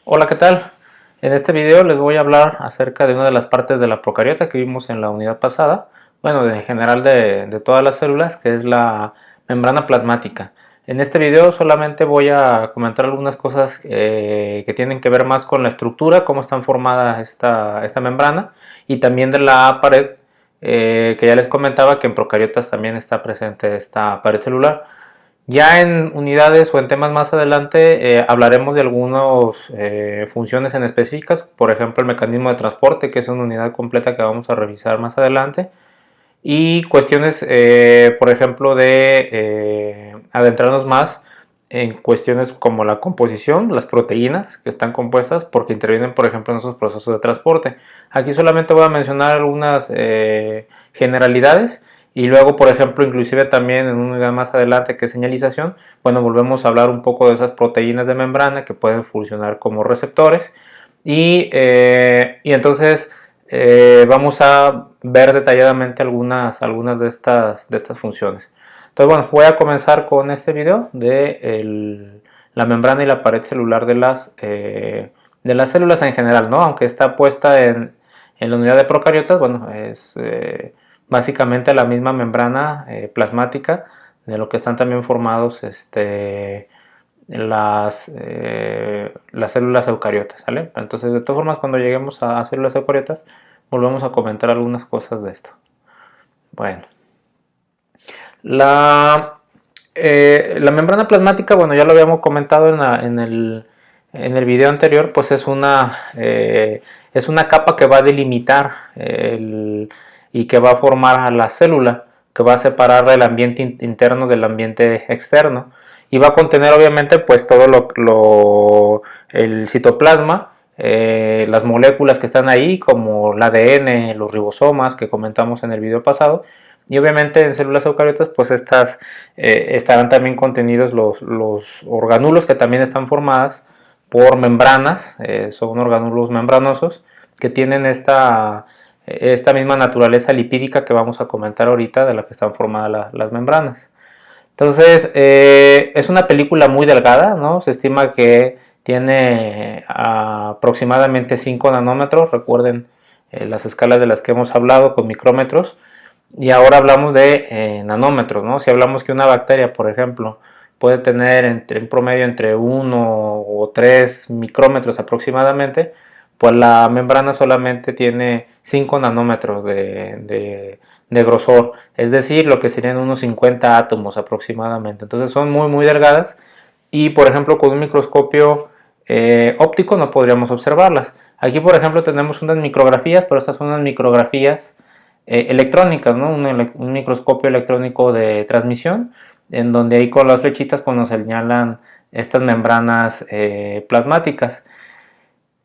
Hola, ¿qué tal? En este video les voy a hablar acerca de una de las partes de la procariota que vimos en la unidad pasada, bueno, en general de todas las células, que es la membrana plasmática. En este video solamente voy a comentar algunas cosas que tienen que ver más con la estructura, cómo está formada esta membrana, y también de la pared, que ya les comentaba que en procariotas también está presente esta pared celular. Ya en unidades o en temas más adelante hablaremos de algunas funciones en específicas, por ejemplo el mecanismo de transporte, que es una unidad completa que vamos a revisar más adelante, y cuestiones, por ejemplo, de adentrarnos más en cuestiones como la composición, las proteínas que están compuestas, porque intervienen, por ejemplo, en esos procesos de transporte. Aquí solamente voy a mencionar algunas generalidades y luego, por ejemplo, inclusive también en una unidad más adelante que es señalización, bueno, volvemos a hablar un poco de esas proteínas de membrana que pueden funcionar como receptores y entonces vamos a ver detalladamente algunas de estas funciones. Entonces, bueno, voy a comenzar con este video de la membrana y la pared celular de las células en general, ¿no? Aunque está puesta en la unidad de procariotas, bueno, es básicamente la misma membrana plasmática de lo que están también formados las células eucariotas, ¿sale? Entonces, de todas formas, cuando lleguemos a células eucariotas, volvemos a comentar algunas cosas de esto. Bueno, la membrana plasmática, bueno, ya lo habíamos comentado en el video anterior, pues es una capa que va a delimitar y que va a formar a la célula, que va a separar el ambiente interno del ambiente externo y va a contener obviamente pues todo el citoplasma, las moléculas que están ahí como el ADN, los ribosomas que comentamos en el video pasado, y obviamente en células eucariotas pues estas estarán también contenidos los organulos que también están formadas por membranas, son organulos membranosos que tienen esta misma naturaleza lipídica que vamos a comentar ahorita, de la que están formadas las membranas. Entonces, es una película muy delgada, ¿no? Se estima que tiene aproximadamente 5 nanómetros, recuerden las escalas de las que hemos hablado con micrómetros, y ahora hablamos de nanómetros, ¿no? Si hablamos que una bacteria, por ejemplo, puede tener un promedio entre 1 o 3 micrómetros aproximadamente, pues la membrana solamente tiene 5 nanómetros de grosor, es decir, lo que serían unos 50 átomos aproximadamente. Entonces son muy delgadas y, por ejemplo, con un microscopio óptico no podríamos observarlas. Aquí, por ejemplo, tenemos unas micrografías, pero estas son unas micrografías electrónicas, ¿no? Un microscopio electrónico de transmisión, en donde ahí con las flechitas pues, nos señalan estas membranas plasmáticas.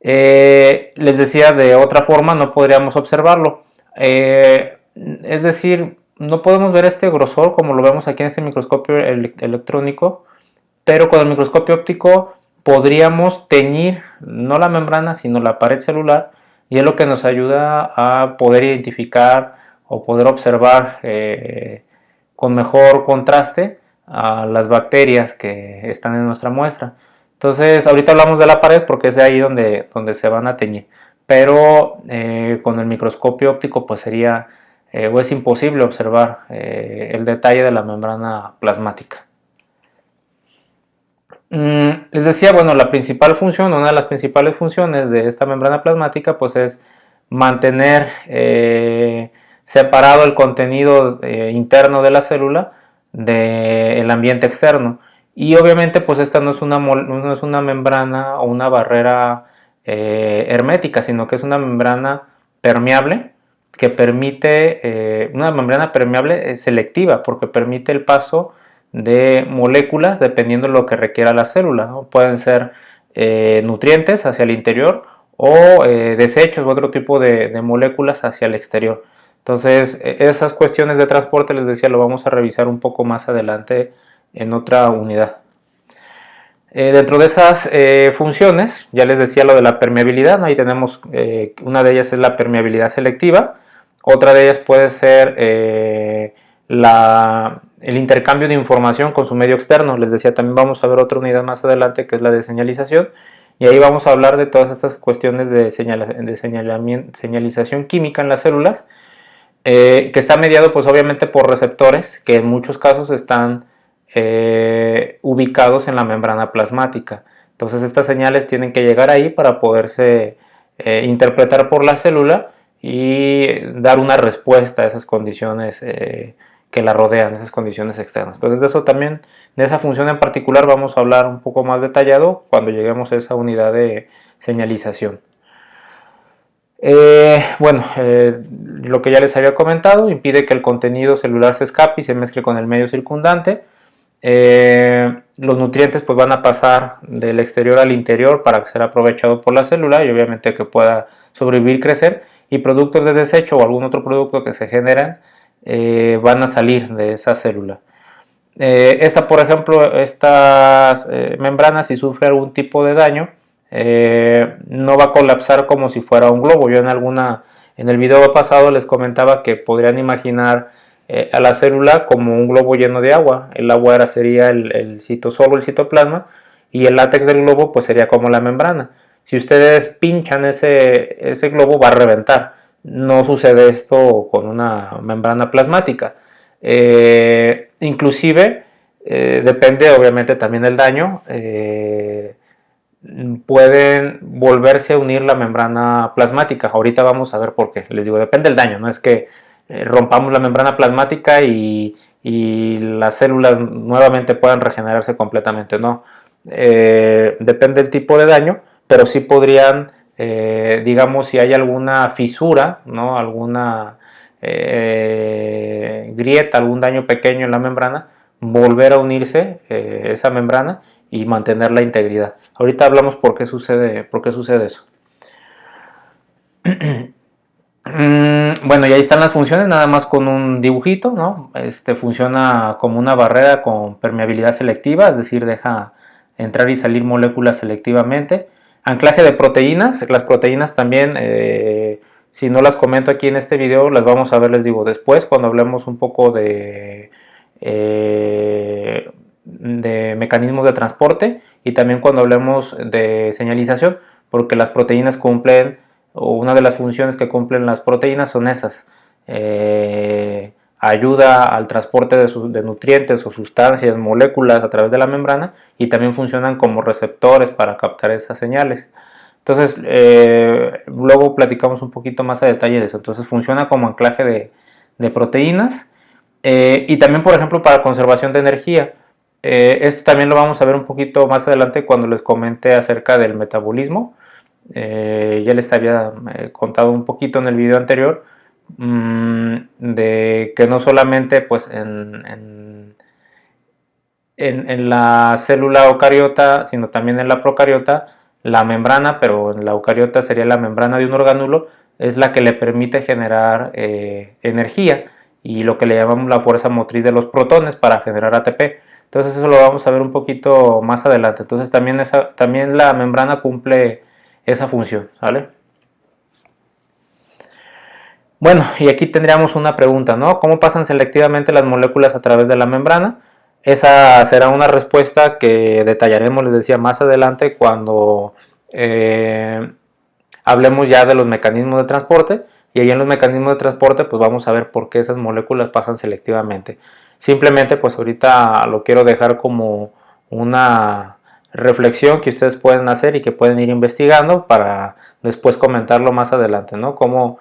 Les decía, de otra forma no podríamos observarlo. Es decir, no podemos ver este grosor como lo vemos aquí en este microscopio electrónico, pero con el microscopio óptico podríamos teñir no la membrana sino la pared celular, y es lo que nos ayuda a poder identificar o poder observar con mejor contraste a las bacterias que están en nuestra muestra. Entonces ahorita hablamos de la pared porque es de ahí donde se van a teñir, pero con el microscopio óptico pues sería o es imposible observar el detalle de la membrana plasmática. Les decía, bueno, la principal función, una de las principales funciones de esta membrana plasmática pues es mantener separado el contenido interno de la célula del ambiente externo, y obviamente pues esta no es una membrana o una barrera hermética, sino que es una membrana permeable que permite, una membrana permeable selectiva, porque permite el paso de moléculas dependiendo de lo que requiera la célula, ¿no? Pueden ser nutrientes hacia el interior o desechos u otro tipo de moléculas hacia el exterior. Entonces esas cuestiones de transporte, les decía, lo vamos a revisar un poco más adelante en otra unidad. Dentro de esas funciones, ya les decía lo de la permeabilidad, ¿no? Ahí tenemos, una de ellas es la permeabilidad selectiva, otra de ellas puede ser el intercambio de información con su medio externo. Les decía, también vamos a ver otra unidad más adelante que es la de señalización, y ahí vamos a hablar de todas estas cuestiones de señalización química en las células, que está mediado pues obviamente por receptores que en muchos casos están ubicados en la membrana plasmática. Entonces estas señales tienen que llegar ahí para poderse interpretar por la célula y dar una respuesta a esas condiciones que la rodean, esas condiciones externas. Entonces de eso también, de esa función en particular vamos a hablar un poco más detallado cuando lleguemos a esa unidad de señalización. Lo que ya les había comentado, impide que el contenido celular se escape y se mezcle con el medio circundante. Los nutrientes pues van a pasar del exterior al interior para ser aprovechado por la célula y obviamente que pueda sobrevivir y crecer, y productos de desecho o algún otro producto que se generan van a salir de esa célula. Por ejemplo, estas membranas, si sufre algún tipo de daño, no va a colapsar como si fuera un globo. Yo en el video pasado les comentaba que podrían imaginar a la célula como un globo lleno de agua. El agua sería el citosol o el citoplasma, y el látex del globo pues sería como la membrana. Si ustedes pinchan ese globo, va a reventar. No sucede esto con una membrana plasmática. Inclusive depende obviamente también del daño, pueden volverse a unir la membrana plasmática. Ahorita vamos a ver por qué. Les digo, depende del daño, no es que rompamos la membrana plasmática y las células nuevamente puedan regenerarse completamente, no. Depende del tipo de daño, pero sí podrían, digamos, si hay alguna fisura, ¿no? Alguna grieta, algún daño pequeño en la membrana, volver a unirse esa membrana y mantener la integridad. Ahorita hablamos por qué sucede eso. Bueno, y ahí están las funciones, nada más con un dibujito, ¿no? Funciona como una barrera con permeabilidad selectiva, es decir, deja entrar y salir moléculas selectivamente. Anclaje de proteínas, las proteínas también, si no las comento aquí en este video, las vamos a ver, les digo, después, cuando hablemos un poco de mecanismos de transporte, y también cuando hablemos de señalización, porque las proteínas cumplen, o una de las funciones que cumplen las proteínas son esas: ayuda al transporte de nutrientes o sustancias, moléculas a través de la membrana, y también funcionan como receptores para captar esas señales. Entonces luego platicamos un poquito más a detalle de eso. Entonces funciona como anclaje de proteínas, y también, por ejemplo, para conservación de energía. Esto también lo vamos a ver un poquito más adelante cuando les comente acerca del metabolismo. Ya les había contado un poquito en el video anterior, de que no solamente pues en la célula eucariota, sino también en la procariota, la membrana, pero en la eucariota sería la membrana de un orgánulo, es la que le permite generar energía, y lo que le llamamos la fuerza motriz de los protones para generar ATP. Entonces eso lo vamos a ver un poquito más adelante. Entonces también la membrana cumple esa función, ¿vale? Bueno, y aquí tendríamos una pregunta, ¿no? ¿Cómo pasan selectivamente las moléculas a través de la membrana? Esa será una respuesta que detallaremos, les decía, más adelante cuando hablemos ya de los mecanismos de transporte, y ahí en los mecanismos de transporte pues vamos a ver por qué esas moléculas pasan selectivamente. Simplemente pues ahorita lo quiero dejar como una reflexión que ustedes pueden hacer y que pueden ir investigando para después comentarlo más adelante, ¿no? Cómo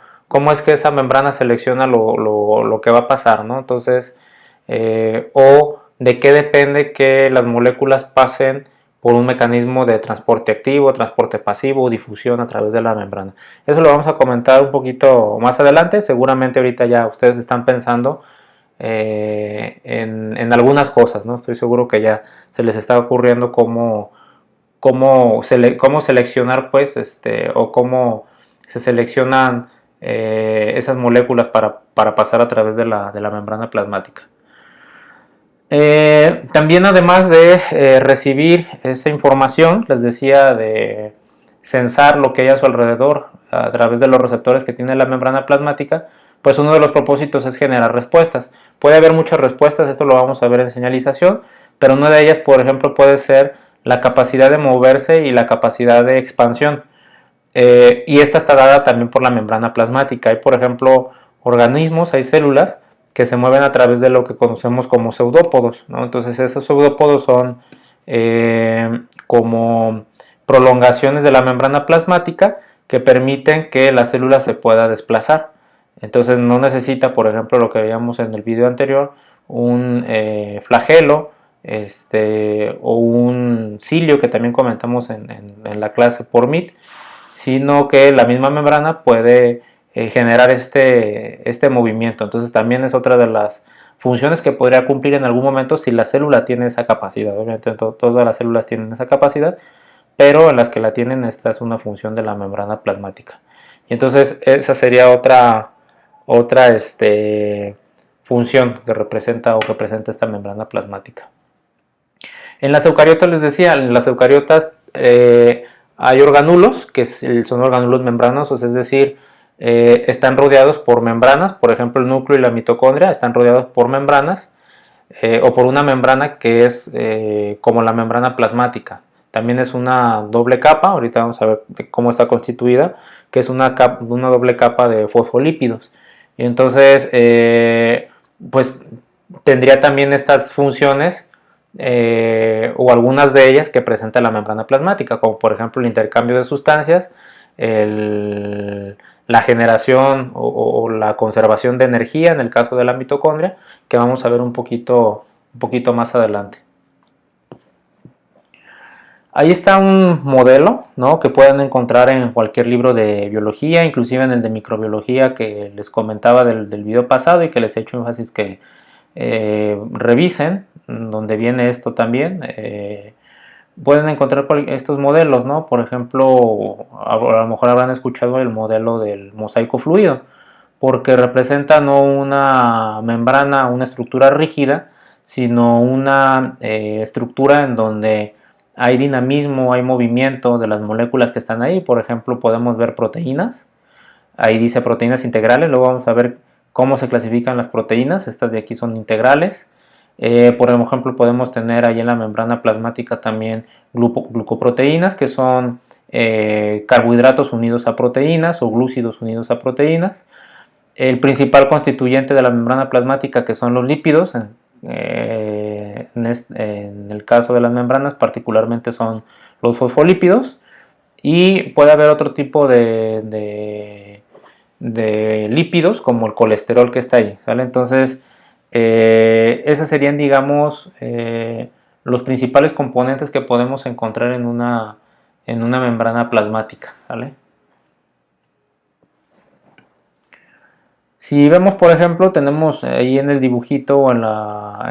es que esa membrana selecciona lo que va a pasar, ¿no? Entonces, o de qué depende que las moléculas pasen por un mecanismo de transporte activo, transporte pasivo, difusión a través de la membrana. Eso lo vamos a comentar un poquito más adelante. Seguramente ahorita ya ustedes están pensando en algunas cosas, ¿no? Estoy seguro que ya se les está ocurriendo cómo seleccionar, pues, o cómo se seleccionan esas moléculas para pasar a través de la membrana plasmática. También, además de recibir esa información, les decía, de sensar lo que hay a su alrededor a través de los receptores que tiene la membrana plasmática, pues uno de los propósitos es generar respuestas. Puede haber muchas respuestas, esto lo vamos a ver en señalización, pero una de ellas, por ejemplo, puede ser la capacidad de moverse y la capacidad de expansión. Y esta está dada también por la membrana plasmática. Hay, por ejemplo, organismos, hay células que se mueven a través de lo que conocemos como pseudópodos, ¿no? Entonces esos pseudópodos son como prolongaciones de la membrana plasmática que permiten que la célula se pueda desplazar. Entonces no necesita, por ejemplo, lo que veíamos en el video anterior, un flagelo o un cilio que también comentamos en la clase por MIT, sino que la misma membrana puede generar este movimiento. Entonces también es otra de las funciones que podría cumplir en algún momento si la célula tiene esa capacidad. Obviamente todas las células tienen esa capacidad, pero en las que la tienen, esta es una función de la membrana plasmática. Y entonces esa sería otra función que representa o que presenta esta membrana plasmática. En las eucariotas les decía, en las eucariotas hay organulos, que son organulos membranosos, es decir, están rodeados por membranas. Por ejemplo, el núcleo y la mitocondria están rodeados por membranas o por una membrana que es como la membrana plasmática. También es una doble capa, ahorita vamos a ver cómo está constituida, que es una doble capa de fosfolípidos. Y entonces, pues tendría también estas funciones o algunas de ellas que presenta la membrana plasmática, como por ejemplo el intercambio de sustancias, la generación o la conservación de energía en el caso de la mitocondria, que vamos a ver un poquito más adelante. Ahí está un modelo, ¿no?, que pueden encontrar en cualquier libro de biología, inclusive en el de microbiología que les comentaba del video pasado y que les he hecho énfasis que revisen, donde viene esto también. Pueden encontrar estos modelos, ¿no? Por ejemplo, a lo mejor habrán escuchado el modelo del mosaico fluido, porque representa no una membrana, una estructura rígida, sino una estructura en donde hay dinamismo, hay movimiento de las moléculas que están ahí. Por ejemplo, podemos ver proteínas, ahí dice proteínas integrales, luego vamos a ver cómo se clasifican las proteínas, estas de aquí son integrales. Por ejemplo, podemos tener ahí en la membrana plasmática también glucoproteínas, que son carbohidratos unidos a proteínas o glúcidos unidos a proteínas. El principal constituyente de la membrana plasmática, que son los lípidos, en el caso de las membranas particularmente son los fosfolípidos, y puede haber otro tipo de lípidos como el colesterol que está ahí, ¿sale? Entonces esos serían, digamos, los principales componentes que podemos encontrar en una membrana plasmática, ¿vale? Si vemos, por ejemplo, tenemos ahí en el dibujito o en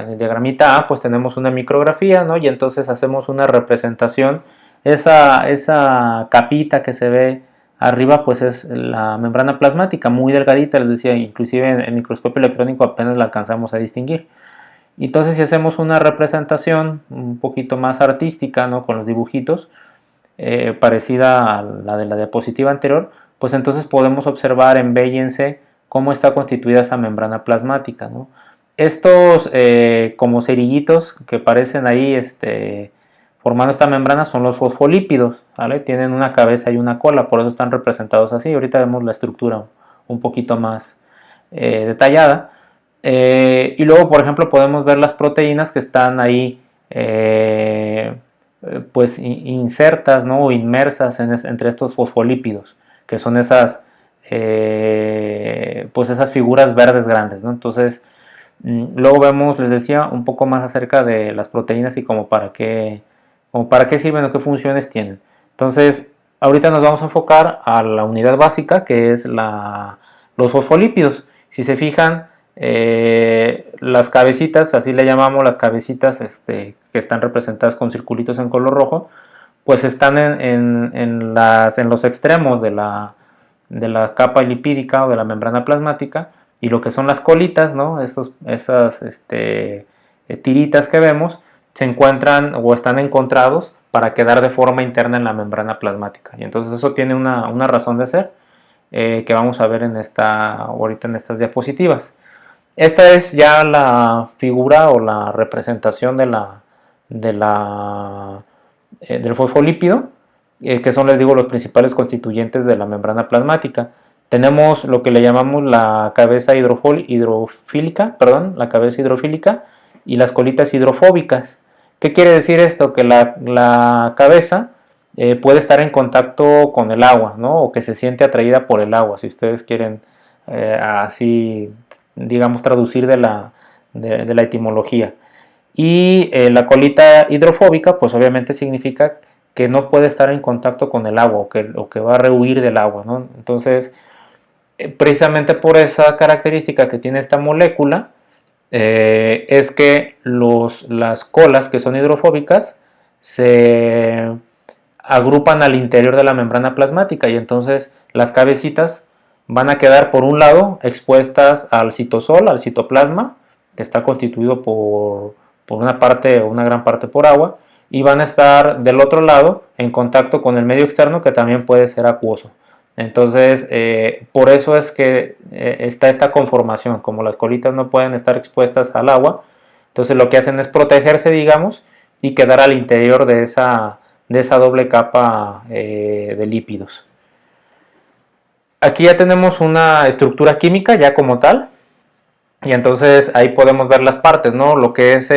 el diagramita A, pues tenemos una micrografía, ¿no? Y entonces hacemos una representación. Esa capita que se ve arriba, pues es la membrana plasmática, muy delgadita, les decía, inclusive en el microscopio electrónico apenas la alcanzamos a distinguir. Entonces, si hacemos una representación un poquito más artística, ¿no?, con los dibujitos, parecida a la de la diapositiva anterior, pues entonces podemos observar en B y en C cómo está constituida esa membrana plasmática, ¿no? Estos como cerillitos que parecen ahí formando esta membrana son los fosfolípidos, ¿vale? Tienen una cabeza y una cola, por eso están representados así. Ahorita vemos la estructura un poquito más detallada. Y luego, por ejemplo, podemos ver las proteínas que están ahí pues insertas, ¿no?, o inmersas entre estos fosfolípidos, que son esas pues esas figuras verdes grandes, ¿no? Entonces luego vemos, les decía, un poco más acerca de las proteínas y como para qué sirven o qué funciones tienen. Entonces ahorita nos vamos a enfocar a la unidad básica, que es los fosfolípidos. Si se fijan, las cabecitas, así le llamamos las cabecitas que están representadas con circulitos en color rojo, pues están en los extremos de la capa lipídica o de la membrana plasmática, y lo que son las colitas, ¿no?, esas tiritas que vemos, se encuentran o están encontrados para quedar de forma interna en la membrana plasmática. Y entonces eso tiene una razón de ser que vamos a ver ahorita en estas diapositivas. Esta es ya la figura o la representación de la del fosfolípido, que son, les digo, los principales constituyentes de la membrana plasmática. Tenemos lo que le llamamos la cabeza hidrofílica, la cabeza hidrofílica y las colitas hidrofóbicas. ¿Qué quiere decir esto? Que la cabeza puede estar en contacto con el agua, ¿no? O que se siente atraída por el agua, si ustedes quieren así, digamos, traducir de la etimología. Y la colita hidrofóbica, pues obviamente significa que no puede estar en contacto con el agua o que va a rehuir del agua, ¿no? Entonces, precisamente por esa característica que tiene esta molécula, es que las colas que son hidrofóbicas se agrupan al interior de la membrana plasmática y entonces las cabecitas van a quedar por un lado expuestas al citosol, al citoplasma, que está constituido por una parte o una gran parte por agua, y van a estar del otro lado en contacto con el medio externo, que también puede ser acuoso. Entonces, por eso es que está esta conformación. Como las colitas no pueden estar expuestas al agua, entonces lo que hacen es protegerse, digamos, y quedar al interior de esa doble capa de lípidos. Aquí ya tenemos una estructura química ya como tal, y entonces ahí podemos ver las partes, ¿no? Lo que es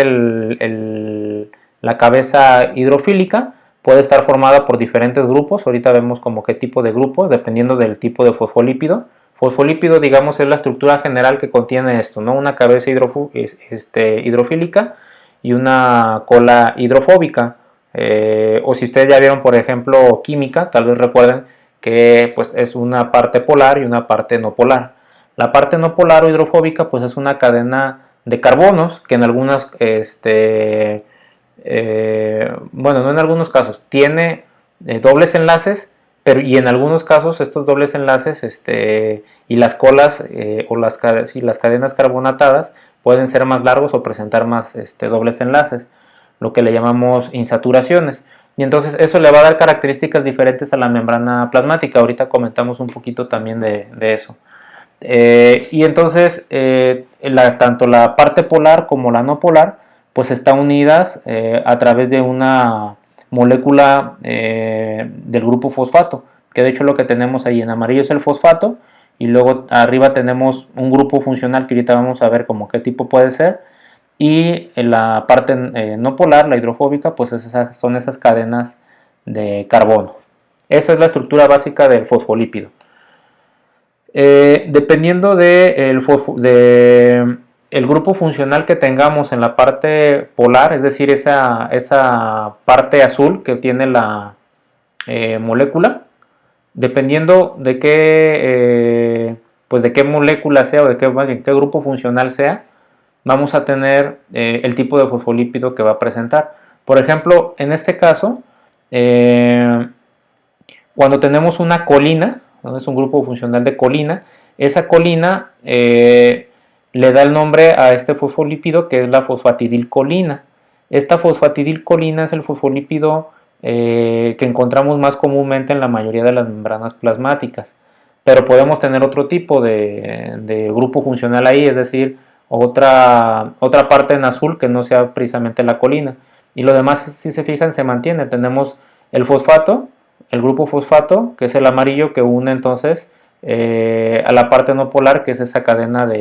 la cabeza hidrofílica puede estar formada por diferentes grupos. Ahorita vemos como qué tipo de grupos, dependiendo del tipo de fosfolípido. Fosfolípido, digamos, es la estructura general que contiene esto, ¿no? Una cabeza hidrofílica y una cola hidrofóbica. O si ustedes ya vieron, por ejemplo, química, tal vez recuerden que pues, es una parte polar y una parte no polar. La parte no polar o hidrofóbica pues es una cadena de carbonos que en algunas, bueno, no en algunos casos, tiene dobles enlaces, pero y en algunos casos estos dobles enlaces y las colas o las cadenas carbonatadas pueden ser más largos o presentar más dobles enlaces, lo que le llamamos insaturaciones. Y entonces eso le va a dar características diferentes a la membrana plasmática. Ahorita comentamos un poquito también de eso. Y entonces tanto la parte polar como la no polar pues están unidas a través de una molécula del grupo fosfato, que de hecho lo que tenemos ahí en amarillo es el fosfato, y luego arriba tenemos un grupo funcional que ahorita vamos a ver como qué tipo puede ser, y en la parte no polar, la hidrofóbica, pues son esas cadenas de carbono. Esa es la estructura básica del fosfolípido. Dependiendo de el grupo funcional que tengamos en la parte polar, es decir, esa parte azul que tiene la molécula, dependiendo de de qué molécula sea o de qué grupo funcional sea, vamos a tener el tipo de fosfolípido que va a presentar. Por ejemplo, en este caso, cuando tenemos una colina, ¿no? Es un grupo funcional de colina, esa colina le da el nombre a este fosfolípido, que es la fosfatidilcolina. Esta fosfatidilcolina es el fosfolípido que encontramos más comúnmente en la mayoría de las membranas plasmáticas, pero podemos tener otro tipo de grupo funcional ahí, es decir, otra parte en azul que no sea precisamente la colina, y lo demás, si se fijan, se mantiene. Tenemos el fosfato, el grupo fosfato, que es el amarillo, que une entonces a la parte no polar, que es esa cadena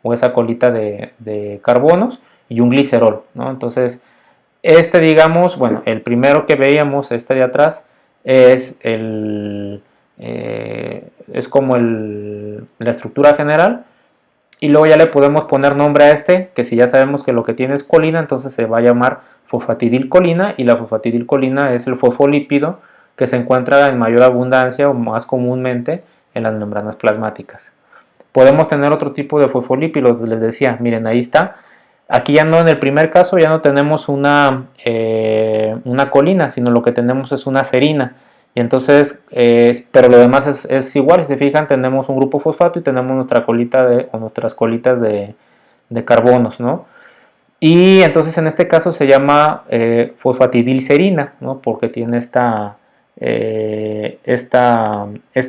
o esa colita de carbonos, y un glicerol, ¿no? Entonces, digamos, bueno, el primero que veíamos, de atrás, es es como la estructura general, y luego ya le podemos poner nombre a que si ya sabemos que lo que tiene es colina, entonces se va a llamar fosfatidilcolina, y la fosfatidilcolina es el fosfolípido que se encuentra en mayor abundancia o más comúnmente en las membranas plasmáticas. Podemos tener otro tipo de fosfolípidos, les decía, miren, ahí está. Aquí ya no, en el primer caso ya no tenemos una colina, sino lo que tenemos es una serina. Y entonces, pero lo demás es igual. Si se fijan, tenemos un grupo fosfato y tenemos nuestra colita o nuestras colitas de carbonos, ¿no? Y entonces en este caso se llama fosfatidilserina, ¿no? Porque tiene este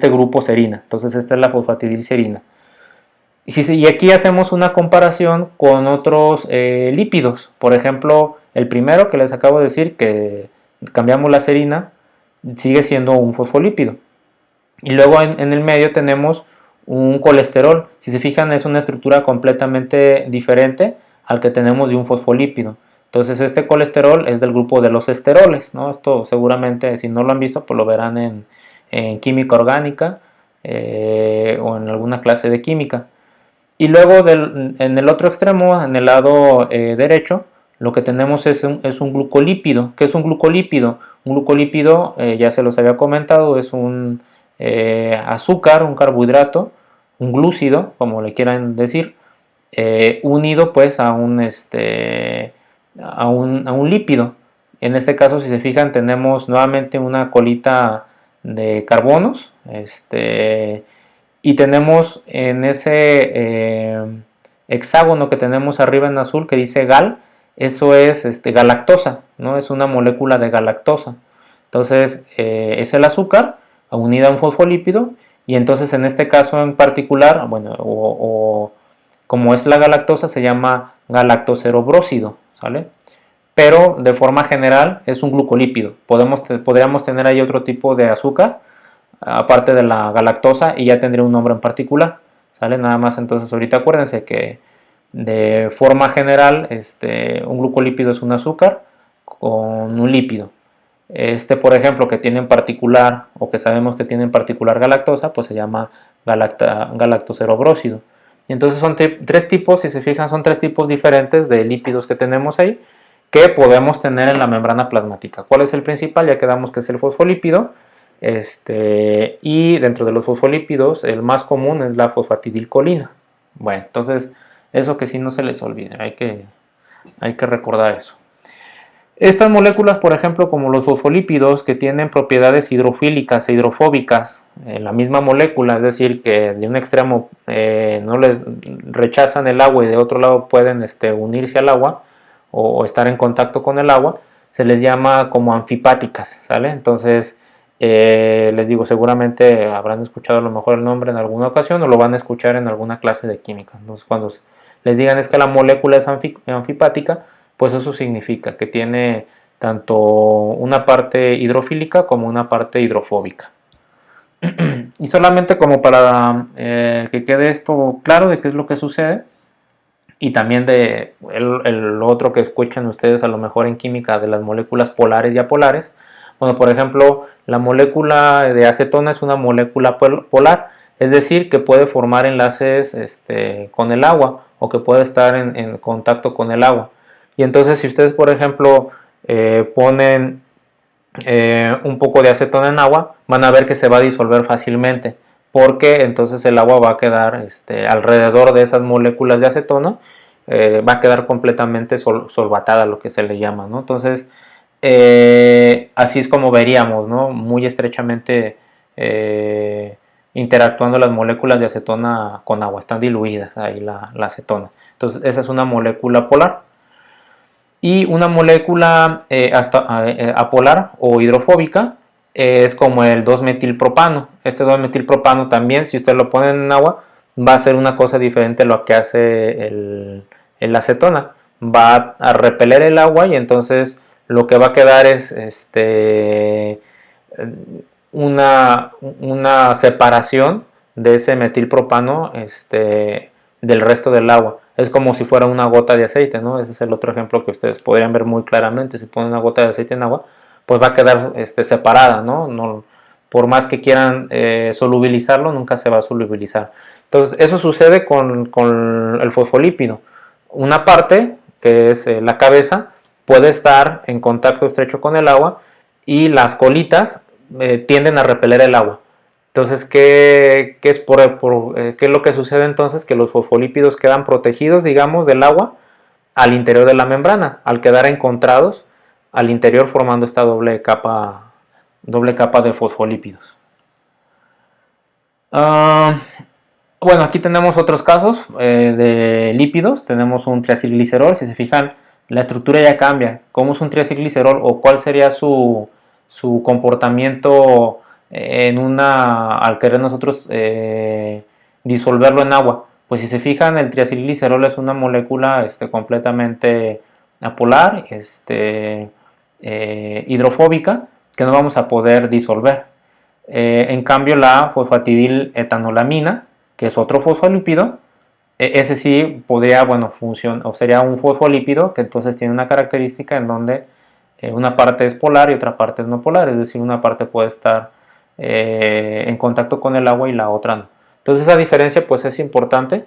grupo serina. Entonces esta es la fosfatidilserina. Y aquí hacemos una comparación con otros lípidos. Por ejemplo, el primero que les acabo de decir, que cambiamos la serina, sigue siendo un fosfolípido. Y luego en el medio tenemos un colesterol. Si se fijan, es una estructura completamente diferente al que tenemos de un fosfolípido. Entonces este colesterol es del grupo de los esteroles, ¿no? Esto seguramente, si no lo han visto, pues lo verán en química orgánica o en alguna clase de química. Y luego en el otro extremo, en el lado derecho, lo que tenemos es un glucolípido. ¿Qué es un glucolípido? Un glucolípido, ya se los había comentado, es un azúcar, un carbohidrato, un glúcido, como le quieran decir, unido pues a un lípido. En este caso, si se fijan, tenemos nuevamente una colita de carbonos, y tenemos en ese hexágono que tenemos arriba en azul que dice gal, eso es galactosa, ¿no? Es una molécula de galactosa. Entonces es el azúcar unida a un fosfolípido, y entonces en este caso en particular, bueno, o como es la galactosa, se llama galactoserobrócido, ¿sale? Pero de forma general es un glucolípido. Podríamos tener ahí otro tipo de azúcar, aparte de la galactosa, y ya tendría un nombre en particular, ¿sale? Nada más entonces ahorita acuérdense que de forma general un glucolípido es un azúcar con un lípido. Por ejemplo, que tiene en particular, o que sabemos que tiene en particular galactosa, pues se llama galactoserobrócido. Y entonces son tres tipos, si se fijan, son tres tipos diferentes de lípidos que tenemos ahí, que podemos tener en la membrana plasmática. ¿Cuál es el principal? Ya quedamos que es el fosfolípido. Y dentro de los fosfolípidos, el más común es la fosfatidilcolina. Bueno, entonces, eso que sí no se les olvide, hay que recordar eso. Estas moléculas, por ejemplo, como los fosfolípidos, que tienen propiedades hidrofílicas e hidrofóbicas en la misma molécula, es decir, que de un extremo no les rechazan el agua y de otro lado pueden unirse al agua o estar en contacto con el agua, se les llama como anfipáticas, ¿sale? Entonces, les digo, seguramente habrán escuchado a lo mejor el nombre en alguna ocasión o lo van a escuchar en alguna clase de química. Entonces, cuando les digan es que la molécula es anfipática, pues eso significa que tiene tanto una parte hidrofílica como una parte hidrofóbica. Y solamente como para que quede esto claro de qué es lo que sucede, y también de el otro que escuchan ustedes a lo mejor en química de las moléculas polares y apolares. Bueno, por ejemplo, la molécula de acetona es una molécula polar, es decir, que puede formar enlaces con el agua o que puede estar en contacto con el agua. Y entonces si ustedes, por ejemplo, ponen un poco de acetona en agua, van a ver que se va a disolver fácilmente, porque entonces el agua va a quedar alrededor de esas moléculas de acetona, va a quedar completamente solvatada, lo que se le llama, ¿no? Entonces, así es como veríamos, ¿no? Muy estrechamente interactuando las moléculas de acetona con agua, están diluidas ahí la acetona. Entonces, esa es una molécula polar. Y una molécula apolar o hidrofóbica es como el 2-metilpropano. Este 2-metilpropano también, si usted lo pone en agua, va a hacer una cosa diferente a lo que hace el acetona. Va a repeler el agua y entonces lo que va a quedar es una separación de ese metilpropano del resto del agua. Es como si fuera una gota de aceite, ¿no? Ese es el otro ejemplo que ustedes podrían ver muy claramente. Si ponen una gota de aceite en agua, pues va a quedar separada, ¿no? Por más que quieran solubilizarlo, nunca se va a solubilizar. Entonces, eso sucede con el fosfolípido. Una parte, que es la cabeza, puede estar en contacto estrecho con el agua y las colitas tienden a repeler el agua. Entonces, ¿qué es lo que sucede entonces? Que los fosfolípidos quedan protegidos, digamos, del agua al interior de la membrana, al quedar encontrados al interior formando esta doble capa de fosfolípidos. Bueno, aquí tenemos otros casos de lípidos. Tenemos un triacilglicerol. Si se fijan, la estructura ya cambia. ¿Cómo es un triacilglicerol o cuál sería su comportamiento al querer nosotros disolverlo en agua? Pues si se fijan, el triacilglicerol es una molécula completamente apolar, hidrofóbica que no vamos a poder disolver. En cambio, la fosfatidiletoanolamina, que es otro fosfolípido, ese sí podría, bueno, funcionar, o sería un fosfolípido que entonces tiene una característica en donde una parte es polar y otra parte es no polar, es decir, una parte puede estar en contacto con el agua y la otra no. Entonces esa diferencia pues es importante,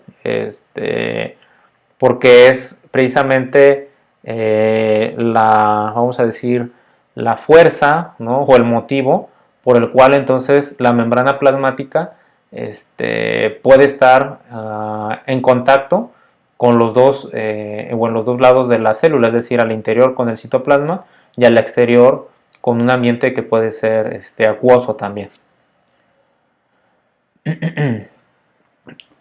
porque es precisamente vamos a decir, la fuerza, ¿no? O el motivo por el cual entonces la membrana plasmática puede estar en contacto con los dos o en los dos lados de la célula, es decir, al interior con el citoplasma y al exterior con un ambiente que puede ser acuoso también.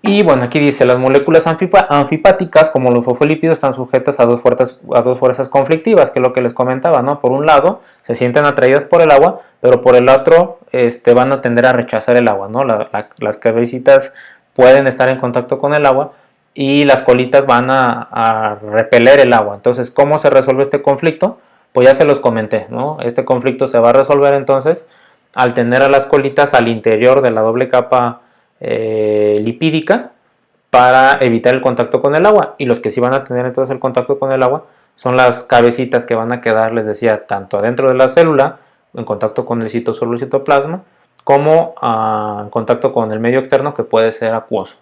Y bueno, aquí dice, las moléculas anfipáticas, como los fosfolípidos, están sujetas a dos fuerzas conflictivas, que es lo que les comentaba, ¿no? Por un lado, se sienten atraídas por el agua, pero por el otro, van a tender a rechazar el agua, ¿no? Las cabecitas pueden estar en contacto con el agua y las colitas van a repeler el agua. Entonces, ¿cómo se resuelve este conflicto? Pues ya se los comenté, ¿no? Este conflicto se va a resolver entonces al tener a las colitas al interior de la doble capa lipídica para evitar el contacto con el agua, y los que sí van a tener entonces el contacto con el agua son las cabecitas que van a quedar, les decía, tanto adentro de la célula en contacto con el citosol y citoplasma, como en contacto con el medio externo, que puede ser acuoso.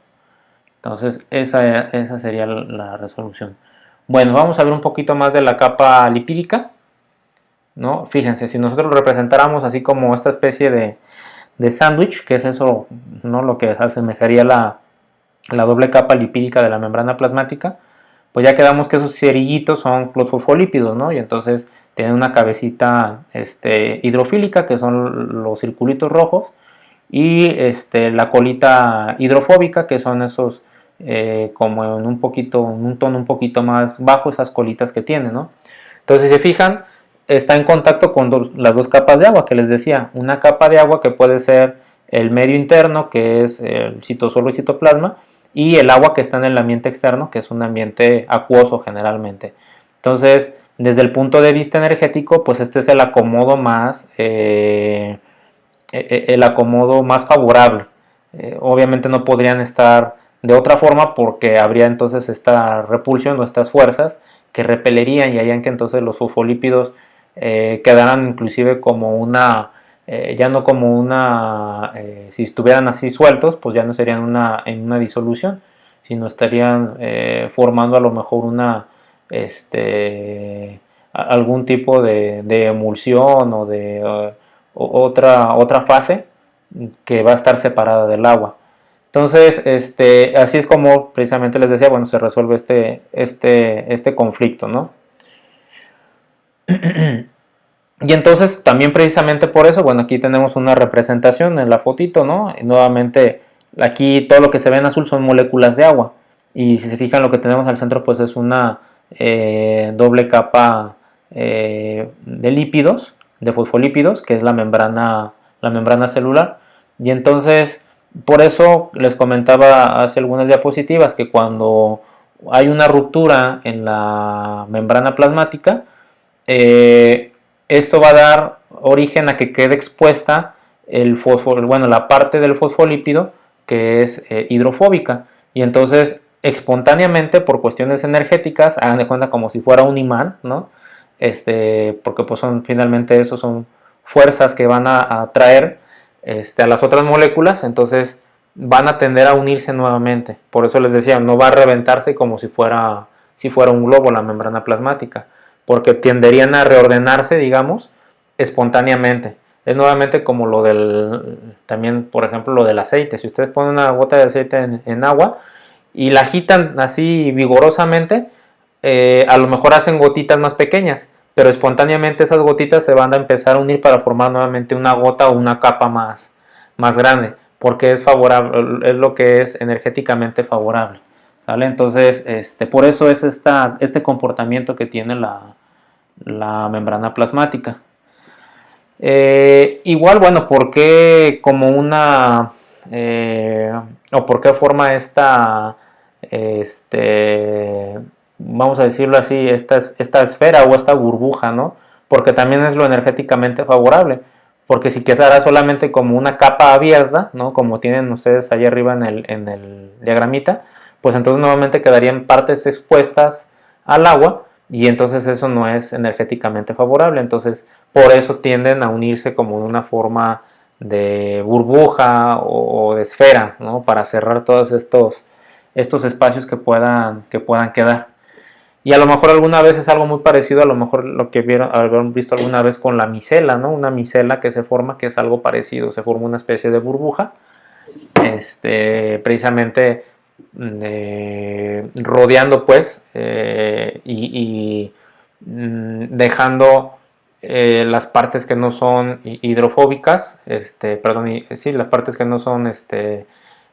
Entonces esa sería la resolución. Bueno, vamos a ver un poquito más de la capa lipídica, ¿no? Fíjense, si nosotros lo representáramos así como esta especie de sándwich, que es eso, ¿no? Lo que asemejaría la doble capa lipídica de la membrana plasmática, pues ya quedamos que esos cerillitos son los fosfolípidos, ¿no? Y entonces tienen una cabecita hidrofílica, que son los circulitos rojos, y la colita hidrofóbica, que son esos como en un tono un poquito más bajo, esas colitas que tienen, ¿no? Entonces, si se fijan, está en contacto con las dos capas de agua que les decía. Una capa de agua que puede ser el medio interno, que es el citosol y citoplasma, y el agua que está en el ambiente externo, que es un ambiente acuoso generalmente. Entonces, desde el punto de vista energético, pues este es el acomodo más favorable. Obviamente no podrían estar de otra forma, porque habría entonces esta repulsión o estas fuerzas que repelerían, y harían que entonces los fosfolípidos quedaran inclusive como ya no como si estuvieran así sueltos, pues ya no serían en una disolución, sino estarían formando a lo mejor algún tipo de emulsión o de otra fase que va a estar separada del agua. Entonces, así es como precisamente les decía, bueno, se resuelve este conflicto, ¿no? Y entonces también precisamente por eso, bueno, aquí tenemos una representación en la fotito, ¿no? Y nuevamente aquí todo lo que se ve en azul son moléculas de agua, y si se fijan, lo que tenemos al centro pues es una doble capa de lípidos, de fosfolípidos, que es la membrana celular. Y entonces por eso les comentaba hace algunas diapositivas que cuando hay una ruptura en la membrana plasmática, esto va a dar origen a que quede expuesta la parte del fosfolípido que es hidrofóbica, y entonces espontáneamente, por cuestiones energéticas, hagan de cuenta como si fuera un imán, ¿no? Porque pues finalmente eso son fuerzas que van a atraer a las otras moléculas, entonces van a tender a unirse nuevamente. Por eso les decía, no va a reventarse como si fuera un globo la membrana plasmática, porque tenderían a reordenarse, digamos, espontáneamente. Es nuevamente como también, por ejemplo, lo del aceite. Si ustedes ponen una gota de aceite en agua y la agitan así vigorosamente, a lo mejor hacen gotitas más pequeñas, pero espontáneamente esas gotitas se van a empezar a unir para formar nuevamente una gota o una capa más grande, porque es favorable, es lo que es energéticamente favorable, ¿sale? Entonces, por eso es este comportamiento que tiene la membrana plasmática. Igual, bueno, ¿por qué o por qué forma vamos a decirlo así, esta esfera o esta burbuja, ¿no? porque también es lo energéticamente favorable, porque si quedara solamente como una capa abierta, ¿no? Como tienen ustedes ahí arriba en el diagramita, pues entonces nuevamente quedarían partes expuestas al agua y entonces eso no es energéticamente favorable. Entonces por eso tienden a unirse como de una forma de burbuja o de esfera, ¿no? Para cerrar todos estos espacios que puedan quedar. Y a lo mejor alguna vez es algo muy parecido a lo mejor lo que habrán visto alguna vez con la micela, ¿no? Una micela que se forma, que es algo parecido, se forma una especie de burbuja, precisamente rodeando pues dejando las partes que no son hidrofóbicas, perdón, sí, las partes que no son,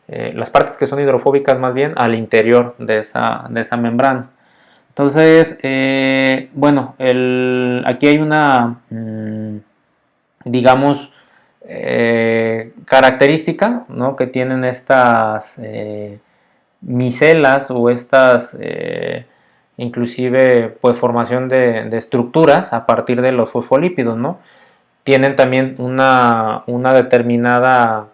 las partes que son hidrofóbicas más bien al interior de esa membrana. Entonces, bueno, aquí hay una, digamos, característica, ¿no? Que tienen estas micelas o estas, inclusive, pues formación de estructuras a partir de los fosfolípidos, ¿no? Tienen también una determinada,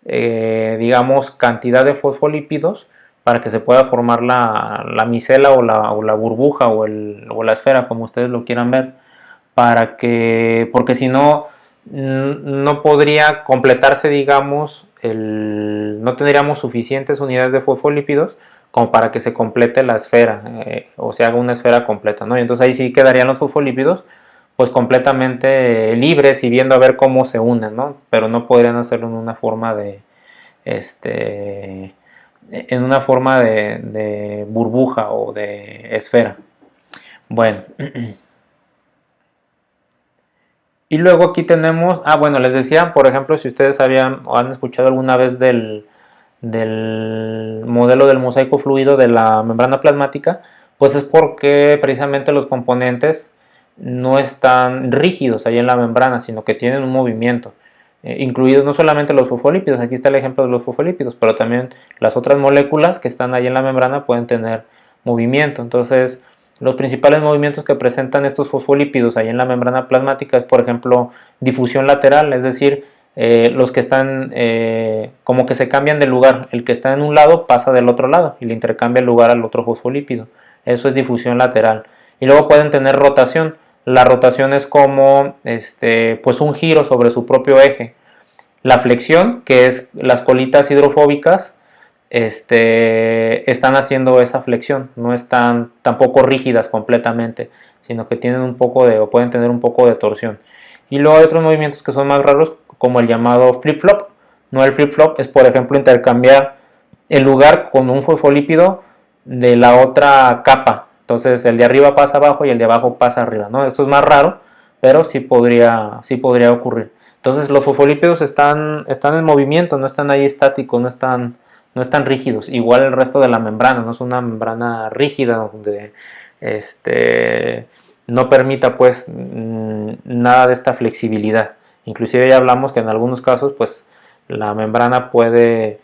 digamos, cantidad de fosfolípidos para que se pueda formar la micela o la burbuja o la esfera, como ustedes lo quieran ver, porque si no, no podría completarse, digamos, no tendríamos suficientes unidades de fosfolípidos como para que se complete la esfera, o se haga una esfera completa, ¿no? Y entonces ahí sí quedarían los fosfolípidos pues completamente libres y viendo a ver cómo se unen, ¿no? Pero no podrían hacerlo en una forma de burbuja o de esfera. Bueno, y luego aquí tenemos, bueno, les decía, por ejemplo, si ustedes habían o han escuchado alguna vez del modelo del mosaico fluido de la membrana plasmática, pues es porque precisamente los componentes no están rígidos ahí en la membrana, sino que tienen un movimiento, incluidos no solamente los fosfolípidos, aquí está el ejemplo de los fosfolípidos, pero también las otras moléculas que están ahí en la membrana pueden tener movimiento. Entonces, los principales movimientos que presentan estos fosfolípidos ahí en la membrana plasmática es, por ejemplo, difusión lateral, es decir, los que están como que se cambian de lugar, el que está en un lado pasa del otro lado y le intercambia el lugar al otro fosfolípido, eso es difusión lateral. Y luego pueden tener rotación, la rotación es como pues un giro sobre su propio eje. La flexión, que es las colitas hidrofóbicas, están haciendo esa flexión, no están tampoco rígidas completamente, sino que tienen un poco o pueden tener un poco de torsión. Y luego hay otros movimientos que son más raros, como el llamado flip-flop. No, el flip-flop es, por ejemplo, intercambiar el lugar con un fosfolípido de la otra capa. Entonces el de arriba pasa abajo y el de abajo pasa arriba, ¿no? Esto es más raro, pero sí podría ocurrir. Entonces los fosfolípidos están en movimiento, no están ahí estáticos, no están rígidos. Igual el resto de la membrana, no es una membrana rígida donde no permita pues nada de esta flexibilidad. Inclusive ya hablamos que en algunos casos pues la membrana puede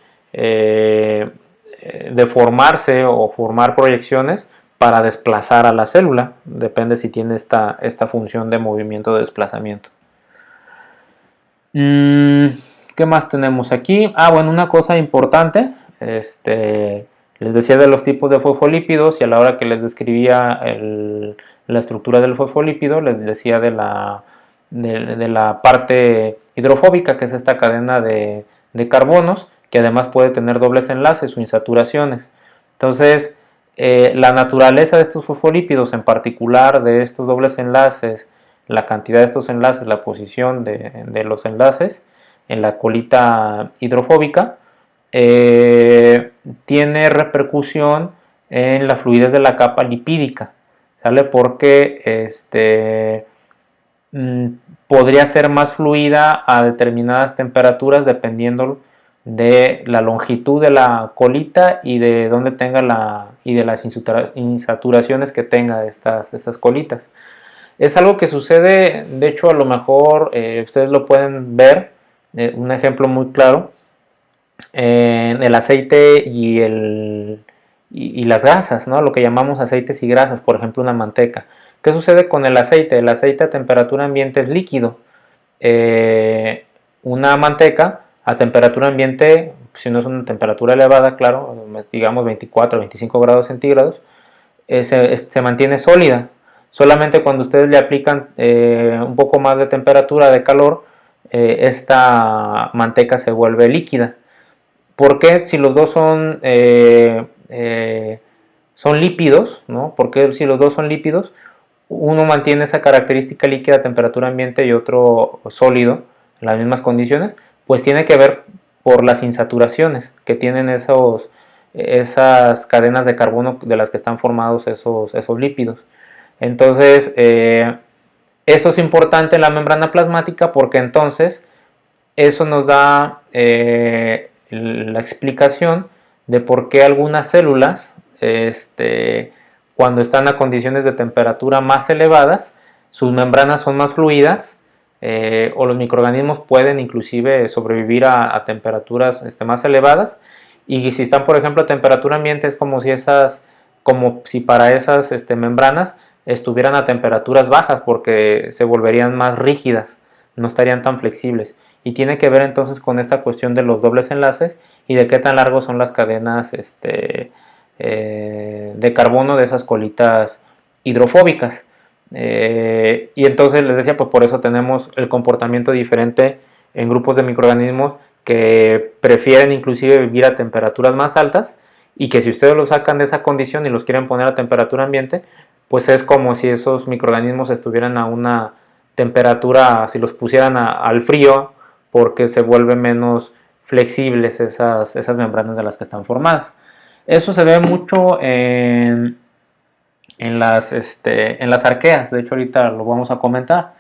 deformarse o formar proyecciones para desplazar a la célula, depende si tiene esta función de movimiento de desplazamiento. ¿Qué más tenemos aquí? Bueno, una cosa importante, les decía de los tipos de fosfolípidos y a la hora que les describía la estructura del fosfolípido, les decía de la parte hidrofóbica, que es esta cadena de carbonos, que además puede tener dobles enlaces o insaturaciones. Entonces, la naturaleza de estos fosfolípidos, en particular de estos dobles enlaces, la cantidad de estos enlaces, la posición de los enlaces en la colita hidrofóbica, tiene repercusión en la fluidez de la capa lipídica, ¿sale? Porque podría ser más fluida a determinadas temperaturas dependiendo de la longitud de la colita y de dónde tenga y de las insaturaciones que tenga estas colitas. Es algo que sucede, de hecho a lo mejor ustedes lo pueden ver, un ejemplo muy claro, en el aceite y las grasas, ¿no? Lo que llamamos aceites y grasas, por ejemplo una manteca. ¿Qué sucede con el aceite? El aceite a temperatura ambiente es líquido. Una manteca a temperatura ambiente, si no es una temperatura elevada, claro, digamos 24 o 25 grados centígrados, se mantiene sólida. Solamente cuando ustedes le aplican un poco más de temperatura, de calor, esta manteca se vuelve líquida. ¿Por qué si los dos son lípidos? ¿No? Porque si los dos son lípidos, uno mantiene esa característica líquida a temperatura ambiente y otro sólido en las mismas condiciones, pues tiene que ver por las insaturaciones que tienen esas cadenas de carbono de las que están formados esos lípidos. Entonces, eso es importante en la membrana plasmática porque entonces eso nos da la explicación de por qué algunas células, cuando están a condiciones de temperatura más elevadas, sus membranas son más fluidas, o los microorganismos pueden inclusive sobrevivir a temperaturas más elevadas, y si están por ejemplo a temperatura ambiente es como si para esas membranas estuvieran a temperaturas bajas porque se volverían más rígidas, no estarían tan flexibles, y tiene que ver entonces con esta cuestión de los dobles enlaces y de qué tan largos son las cadenas de carbono de esas colitas hidrofóbicas. Y entonces les decía, pues por eso tenemos el comportamiento diferente en grupos de microorganismos que prefieren inclusive vivir a temperaturas más altas, y que si ustedes los sacan de esa condición y los quieren poner a temperatura ambiente, pues es como si esos microorganismos estuvieran a una temperatura, si los pusieran al frío, porque se vuelven menos flexibles esas membranas de las que están formadas. Eso se ve mucho en las arqueas. De hecho ahorita lo vamos a comentar.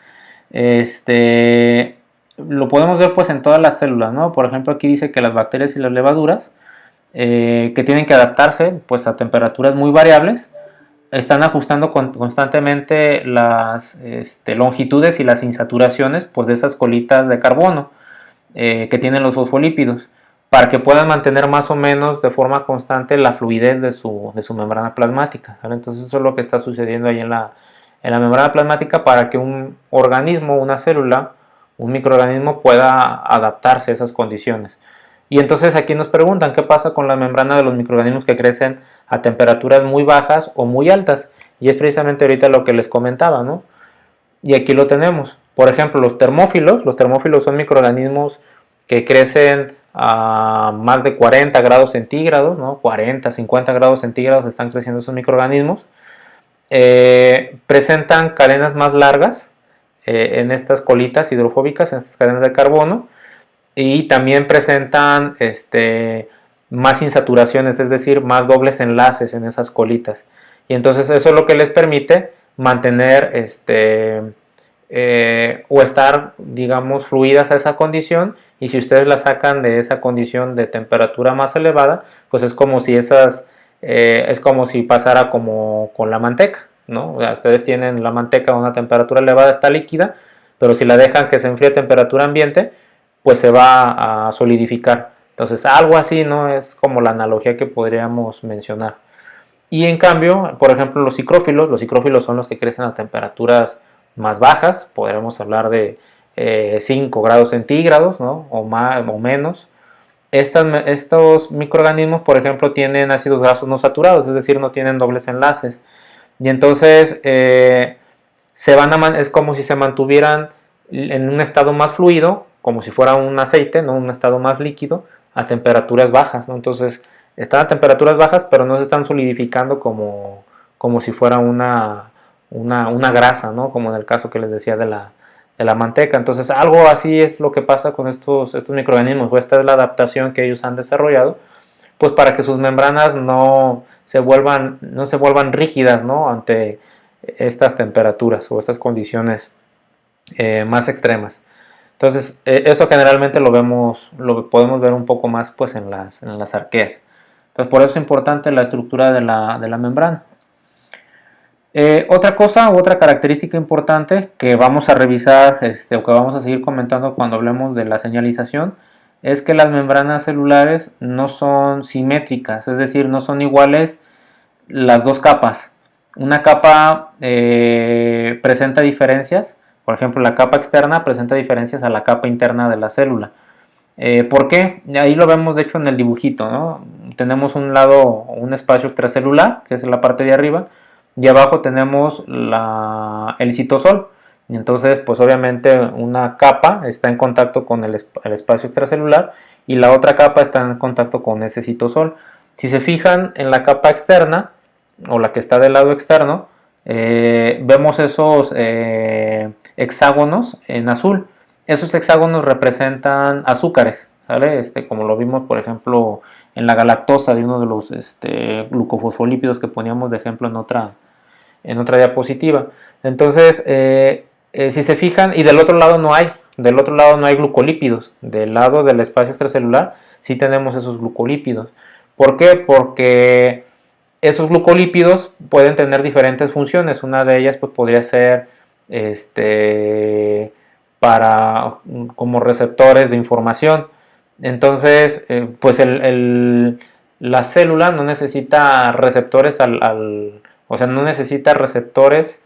Lo podemos ver pues en todas las células, ¿no? Por ejemplo, aquí dice que las bacterias y las levaduras, que tienen que adaptarse pues a temperaturas muy variables, están ajustando constantemente las longitudes y las insaturaciones pues de esas colitas de carbono que tienen los fosfolípidos, para que puedan mantener más o menos de forma constante la fluidez de su membrana plasmática, ¿vale? Entonces eso es lo que está sucediendo ahí en la membrana plasmática, para que un organismo, una célula, un microorganismo pueda adaptarse a esas condiciones. Y entonces aquí nos preguntan qué pasa con la membrana de los microorganismos que crecen a temperaturas muy bajas o muy altas, y es precisamente ahorita lo que les comentaba, ¿no? Y aquí lo tenemos. Por ejemplo, los termófilos son microorganismos que crecen a más de 40 grados centígrados, ¿no? 40, 50 grados centígrados están creciendo esos microorganismos. Presentan cadenas más largas en estas colitas hidrofóbicas, en estas cadenas de carbono, y también presentan más insaturaciones, es decir, más dobles enlaces en esas colitas. Y entonces eso es lo que les permite mantener o estar, digamos, fluidas a esa condición. Y si ustedes la sacan de esa condición de temperatura más elevada, pues es como si pasara como con la manteca, ¿no? O sea, ustedes tienen la manteca a una temperatura elevada, está líquida, pero si la dejan que se enfríe a temperatura ambiente, pues se va a solidificar. Entonces algo así, ¿no? Es como la analogía que podríamos mencionar. Y en cambio, por ejemplo, los psicrófilos son los que crecen a temperaturas más bajas, podremos hablar de 5 grados centígrados, ¿no? o menos. Estos microorganismos, por ejemplo, tienen ácidos grasos no saturados, es decir, no tienen dobles enlaces. Y entonces es como si se mantuvieran en un estado más fluido, como si fuera un aceite, ¿no? Un estado más líquido, a temperaturas bajas, ¿no? Entonces están a temperaturas bajas, pero no se están solidificando como si fuera una grasa, ¿no? Como en el caso que les decía de la manteca. Entonces algo así es lo que pasa con estos microorganismos. Esta es la adaptación que ellos han desarrollado, pues para que sus membranas no se vuelvan rígidas, ¿no? Ante estas temperaturas o estas condiciones más extremas. Entonces eso generalmente lo podemos ver un poco más pues en las arqueas. Entonces por eso es importante la estructura de la membrana. Otra característica importante que vamos a revisar o que vamos a seguir comentando cuando hablemos de la señalización, es que las membranas celulares no son simétricas, es decir, no son iguales las dos capas. Una capa presenta diferencias, por ejemplo, la capa externa presenta diferencias a la capa interna de la célula. ¿Por qué? Ahí lo vemos de hecho en el dibujito, ¿no? Tenemos un lado, un espacio extracelular, que es la parte de arriba, y abajo tenemos el citosol. Y entonces, pues obviamente una capa está en contacto con el espacio extracelular y la otra capa está en contacto con ese citosol. Si se fijan en la capa externa, o la que está del lado externo, vemos esos hexágonos en azul. Esos hexágonos representan azúcares, ¿sale? Como lo vimos, por ejemplo, en la galactosa de uno de los glucofosfolípidos que poníamos de ejemplo en otra diapositiva. Entonces, si se fijan, y del otro lado no hay glucolípidos, del lado del espacio extracelular sí tenemos esos glucolípidos. ¿Por qué? Porque esos glucolípidos pueden tener diferentes funciones. Una de ellas pues, podría ser como receptores de información. Entonces, pues la célula no necesita receptores o sea, no necesita receptores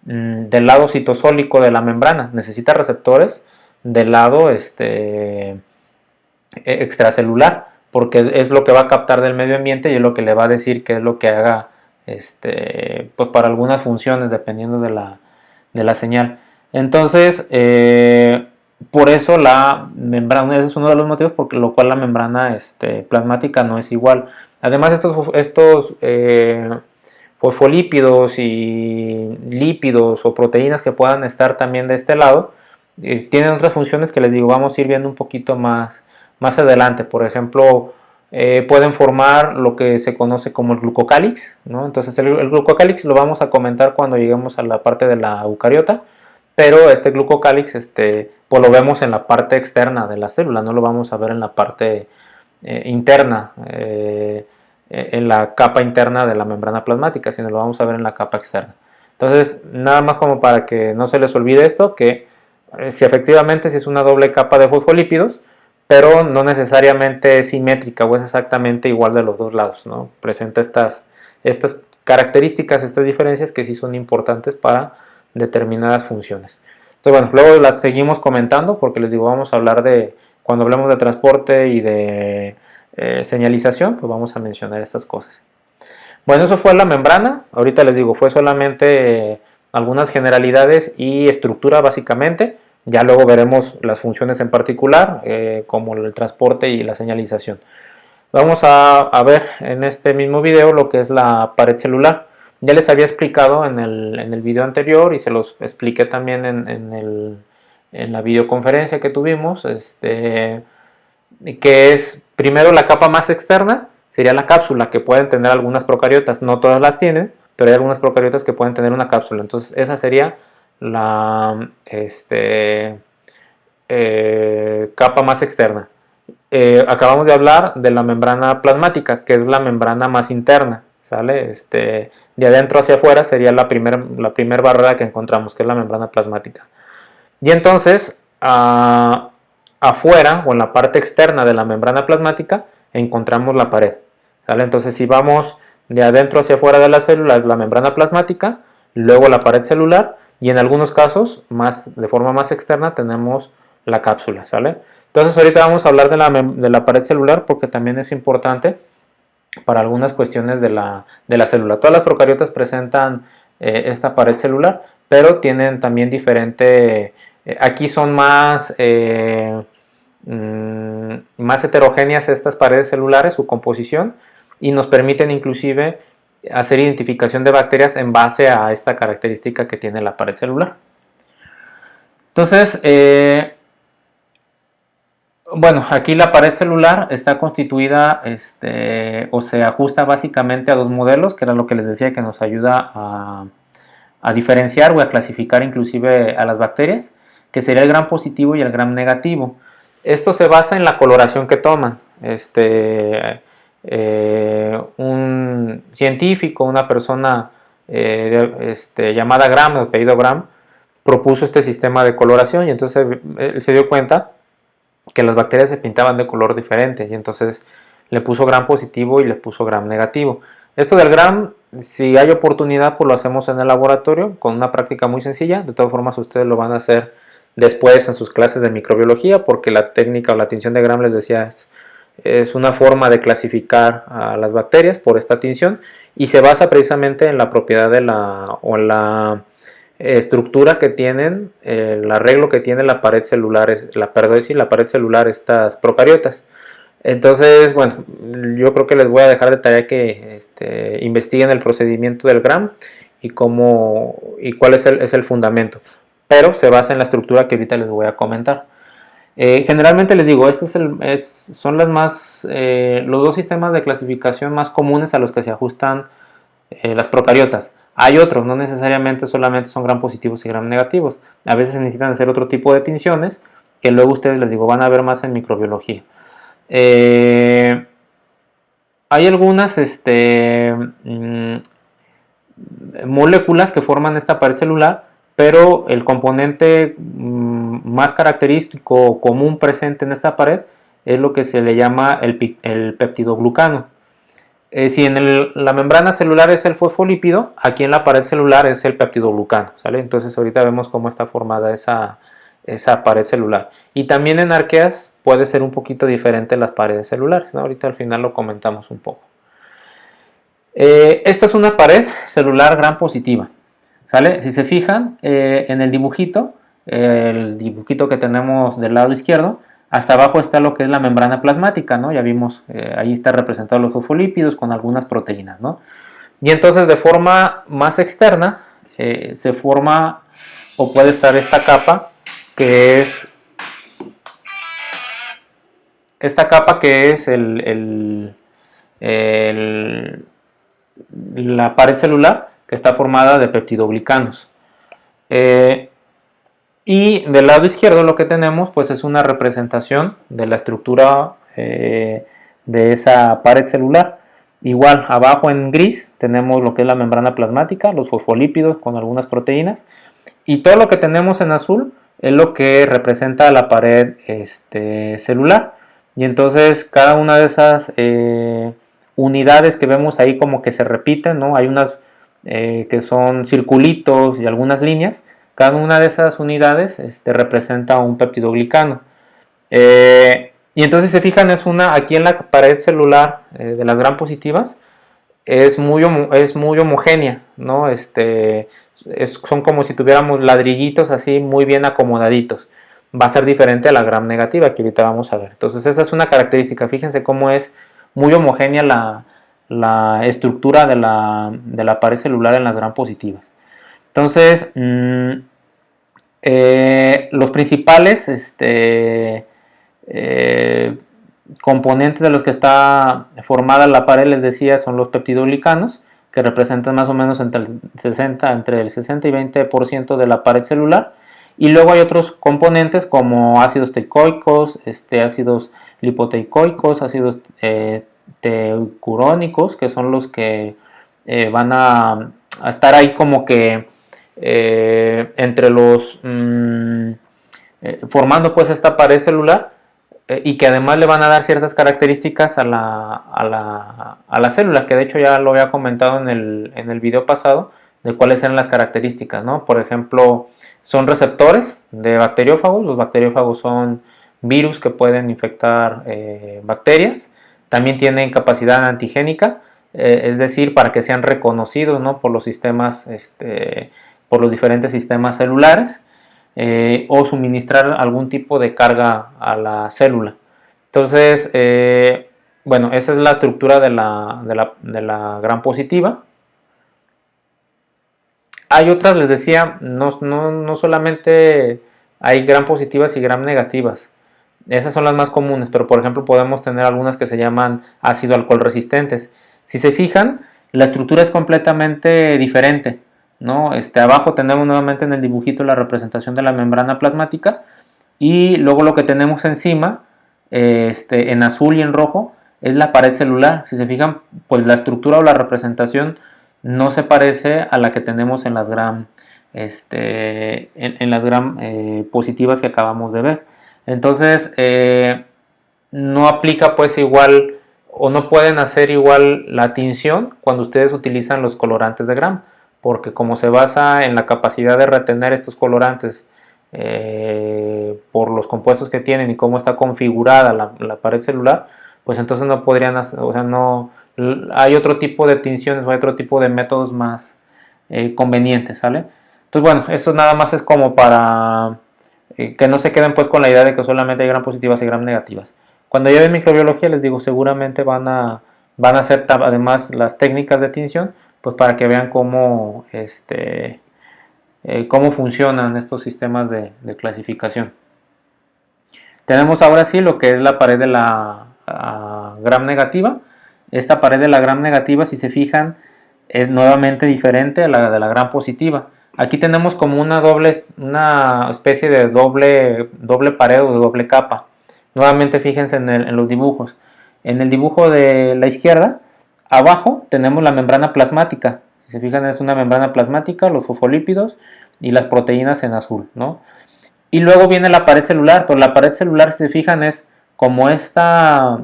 del lado citosólico de la membrana, necesita receptores del lado extracelular, porque es lo que va a captar del medio ambiente y es lo que le va a decir qué es lo que haga pues para algunas funciones dependiendo de la señal. Entonces, por eso la membrana, ese es uno de los motivos por lo cual la membrana plasmática no es igual. Además, estos fosfolípidos y lípidos o proteínas que puedan estar también de este lado, tienen otras funciones que les digo, vamos a ir viendo un poquito más adelante. Por ejemplo, pueden formar lo que se conoce como el glucocálix, ¿no? Entonces el glucocálix lo vamos a comentar cuando lleguemos a la parte de la eucariota, pero este glucocálix pues lo vemos en la parte externa de la célula, no lo vamos a ver en la parte interna, en la capa interna de la membrana plasmática, sino lo vamos a ver en la capa externa. Entonces, nada más como para que no se les olvide esto, que si efectivamente si es una doble capa de fosfolípidos, pero no necesariamente es simétrica o es exactamente igual de los dos lados, ¿no? Presenta estas características, estas diferencias que sí son importantes para determinadas funciones. Entonces, bueno, luego las seguimos comentando porque les digo, vamos a hablar cuando hablemos de transporte y de señalización, pues vamos a mencionar estas cosas. Bueno, eso fue la membrana, ahorita les digo, fue solamente algunas generalidades y estructura básicamente. Ya luego veremos las funciones en particular, como el transporte y la señalización. Vamos a ver en este mismo video lo que es la pared celular. Ya les había explicado en el video anterior y se los expliqué también en la videoconferencia que tuvimos, que es primero la capa más externa, sería la cápsula, que pueden tener algunas procariotas, no todas la tienen, pero hay algunas procariotas que pueden tener una cápsula. Entonces esa sería la capa más externa. Acabamos de hablar de la membrana plasmática, que es la membrana más interna, ¿sale? De adentro hacia afuera sería la primera barrera que encontramos, que es la membrana plasmática. Y entonces, afuera o en la parte externa de la membrana plasmática encontramos la pared, ¿sale? Entonces, si vamos de adentro hacia afuera de la célula es la membrana plasmática, luego la pared celular y en algunos casos, de forma más externa, tenemos la cápsula, ¿sale? Entonces ahorita vamos a hablar de la pared celular porque también es importante para algunas cuestiones de la célula. Todas las procariotas presentan esta pared celular, pero tienen también diferente, aquí son más heterogéneas estas paredes celulares, su composición, y nos permiten inclusive hacer identificación de bacterias en base a esta característica que tiene la pared celular. Entonces, bueno, aquí la pared celular está constituida o se ajusta básicamente a dos modelos, que era lo que les decía que nos ayuda a diferenciar o a clasificar inclusive a las bacterias, que sería el gram positivo y el gram negativo. Esto se basa en la coloración que toman. Un científico, una persona llamada Gram, el apellido Gram, propuso este sistema de coloración y entonces él se dio cuenta que las bacterias se pintaban de color diferente y entonces le puso gram positivo y le puso gram negativo. Esto del gram, si hay oportunidad, pues lo hacemos en el laboratorio con una práctica muy sencilla. De todas formas, ustedes lo van a hacer después en sus clases de microbiología, porque la técnica o la tinción de gram, les decía, es una forma de clasificar a las bacterias por esta tinción, y se basa precisamente en la propiedad de la estructura que tienen, el arreglo que tiene la pared celular, la pared celular, estas procariotas. Entonces, bueno, yo creo que les voy a dejar de tarea que investiguen el procedimiento del gram y cuál es el fundamento, pero se basa en la estructura que ahorita les voy a comentar. Generalmente les digo, son los dos sistemas de clasificación más comunes a los que se ajustan las procariotas. Hay otros, no necesariamente solamente son gram positivos y gram negativos. A veces se necesitan hacer otro tipo de tinciones que luego ustedes, les digo, van a ver más en microbiología. Hay algunas moléculas que forman esta pared celular, pero el componente más característico común presente en esta pared es lo que se le llama el peptidoglucano. Si en la membrana celular es el fosfolípido, aquí en la pared celular es el peptidoglucano, ¿sale? Entonces ahorita vemos cómo está formada esa pared celular. Y también en arqueas puede ser un poquito diferente las paredes celulares, ¿no? Ahorita al final lo comentamos un poco. Esta es una pared celular gram positiva, ¿sale? Si se fijan en el dibujito que tenemos del lado izquierdo, hasta abajo está lo que es la membrana plasmática, ¿no? Ya vimos, ahí está representado los fosfolípidos con algunas proteínas, ¿no? Y entonces de forma más externa se forma o puede estar esta capa que es la pared celular, que está formada de peptidoglucanos. Y del lado izquierdo lo que tenemos pues es una representación de la estructura de esa pared celular. Igual abajo en gris tenemos lo que es la membrana plasmática, los fosfolípidos con algunas proteínas, y todo lo que tenemos en azul es lo que representa la pared celular. Y entonces cada una de esas unidades que vemos ahí como que se repiten, ¿no? Hay unas que son circulitos y algunas líneas. Cada una de esas unidades representa un peptidoglicano. Y entonces se fijan, aquí en la pared celular de las gram positivas es muy homogénea, ¿no? Son como si tuviéramos ladrillitos así muy bien acomodaditos. Va a ser diferente a la gram negativa que ahorita vamos a ver. Entonces esa es una característica. Fíjense cómo es muy homogénea la estructura de la pared celular en las gram positivas. Entonces, los principales componentes de los que está formada la pared, les decía, son los peptidoglicanos, que representan más o menos entre el 60 y 20% de la pared celular. Y luego hay otros componentes como ácidos teicoicos, ácidos lipoteicoicos, ácidos teucurónicos, que son los que van a estar ahí como que entre los formando pues esta pared celular, y que además le van a dar ciertas características a la célula, que de hecho ya lo había comentado en el video pasado de cuáles eran las características, ¿no? Por ejemplo, son receptores de bacteriófagos. Los bacteriófagos son virus que pueden infectar bacterias. También tienen capacidad antigénica, es decir, para que sean reconocidos, ¿no? Por los sistemas, por los diferentes sistemas celulares, o suministrar algún tipo de carga a la célula. Entonces, bueno, esa es la estructura de la gram positiva. Hay otras, les decía, no solamente hay gram positivas y gram negativas. Esas son las más comunes, pero por ejemplo podemos tener algunas que se llaman ácido alcohol resistentes. Si se fijan, la estructura es completamente diferente, ¿no? Abajo tenemos nuevamente en el dibujito la representación de la membrana plasmática, y luego lo que tenemos encima, en azul y en rojo, es la pared celular. Si se fijan, pues la estructura o la representación no se parece a la que tenemos en las gram, en las gram positivas que acabamos de ver. Entonces no aplica pues igual o no pueden hacer igual la tinción cuando ustedes utilizan los colorantes de Gram, porque como se basa en la capacidad de retener estos colorantes por los compuestos que tienen y cómo está configurada la pared celular, pues entonces no podrían hacer, o sea, no, hay otro tipo de tinciones o hay otro tipo de métodos más convenientes, ¿sale? Entonces, bueno, eso nada más es como para que no se queden pues con la idea de que solamente hay gram positivas y gram negativas. Cuando lleven microbiología, les digo, seguramente van a hacer además las técnicas de tinción, pues para que vean cómo funcionan estos sistemas de clasificación. Tenemos ahora sí lo que es la pared de la gram negativa. Esta pared de la gram negativa, si se fijan, es nuevamente diferente a la de la gram positiva. Aquí tenemos como una especie de doble pared o de doble capa. Nuevamente fíjense en los dibujos. En el dibujo de la izquierda, abajo tenemos la membrana plasmática. Si se fijan, es una membrana plasmática, los fosfolípidos y las proteínas en azul, ¿no? Y luego viene la pared celular, pero la pared celular, si se fijan, es como esta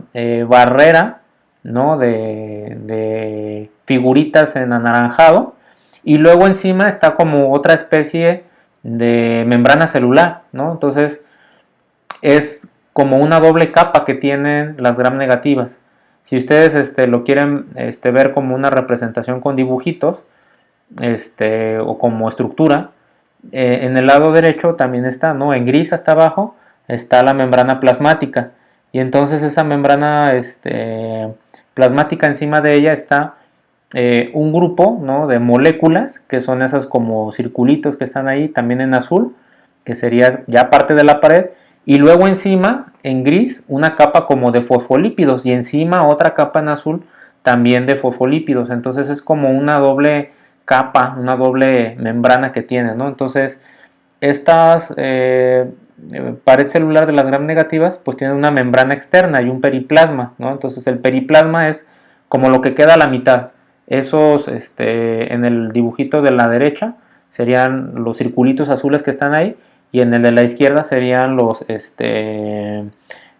barrera, ¿no? de figuritas en anaranjado, y luego encima está como otra especie de membrana celular, ¿no? Entonces es como una doble capa que tienen las gram negativas. Si ustedes lo quieren ver como una representación con dibujitos o como estructura, en el lado derecho también está, ¿no? En gris hasta abajo está la membrana plasmática, y entonces esa membrana plasmática, encima de ella está un grupo, ¿no? de moléculas, que son esas como circulitos que están ahí también en azul, que sería ya parte de la pared, y luego encima en gris una capa como de fosfolípidos, y encima otra capa en azul también de fosfolípidos. Entonces es como una doble capa, una doble membrana que tiene, ¿no? Entonces estas pared celular de las gram negativas pues tienen una membrana externa y un periplasma, ¿no? Entonces el periplasma es como lo que queda a la mitad. Esos en el dibujito de la derecha serían los circulitos azules que están ahí, y en el de la izquierda serían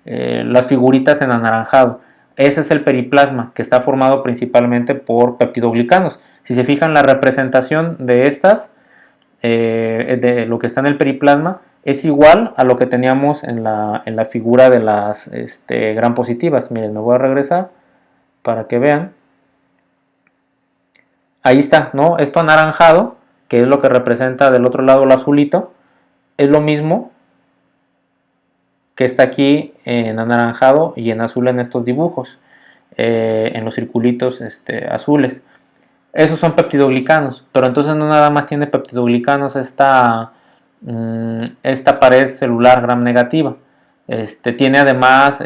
las figuritas en anaranjado. Ese es el periplasma, que está formado principalmente por peptidoglicanos. Si se fijan, la representación de estas, de lo que está en el periplasma, es igual a lo que teníamos en la figura de las gram positivas. Miren, me voy a regresar para que vean. Ahí está, ¿no? Esto anaranjado, que es lo que representa del otro lado el azulito, es lo mismo que está aquí en anaranjado y en azul en estos dibujos, en los circulitos azules. Esos son peptidoglicanos, pero entonces no nada más tiene peptidoglicanos esta pared celular gram negativa. Tiene además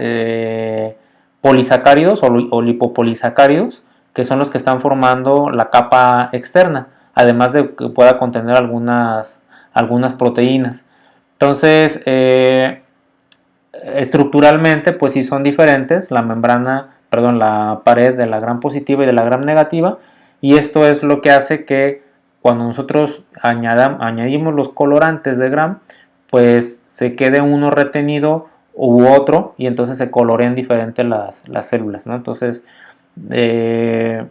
polisacáridos o lipopolisacáridos, que son los que están formando la capa externa, además de que pueda contener algunas proteínas. Entonces, estructuralmente, pues sí son diferentes la pared de la gram positiva y de la gram negativa, y esto es lo que hace que cuando nosotros añadimos los colorantes de gram, pues se quede uno retenido u otro, y entonces se coloreen diferente las células, ¿no? Entonces, en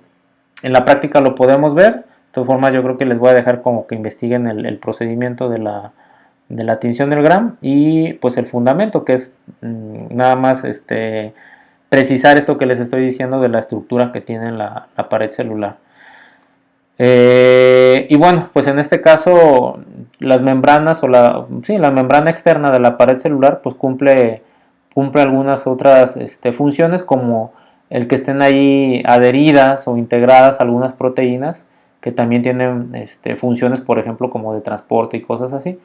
la práctica lo podemos ver. De todas formas, yo creo que les voy a dejar como que investiguen el procedimiento de la tinción del gram, y pues el fundamento, que es nada más precisar esto que les estoy diciendo de la estructura que tiene la pared celular. Y bueno, pues en este caso las membranas la membrana externa de la pared celular pues cumple algunas otras funciones, como el que estén ahí adheridas o integradas algunas proteínas que también tienen funciones, por ejemplo, como de transporte y cosas así.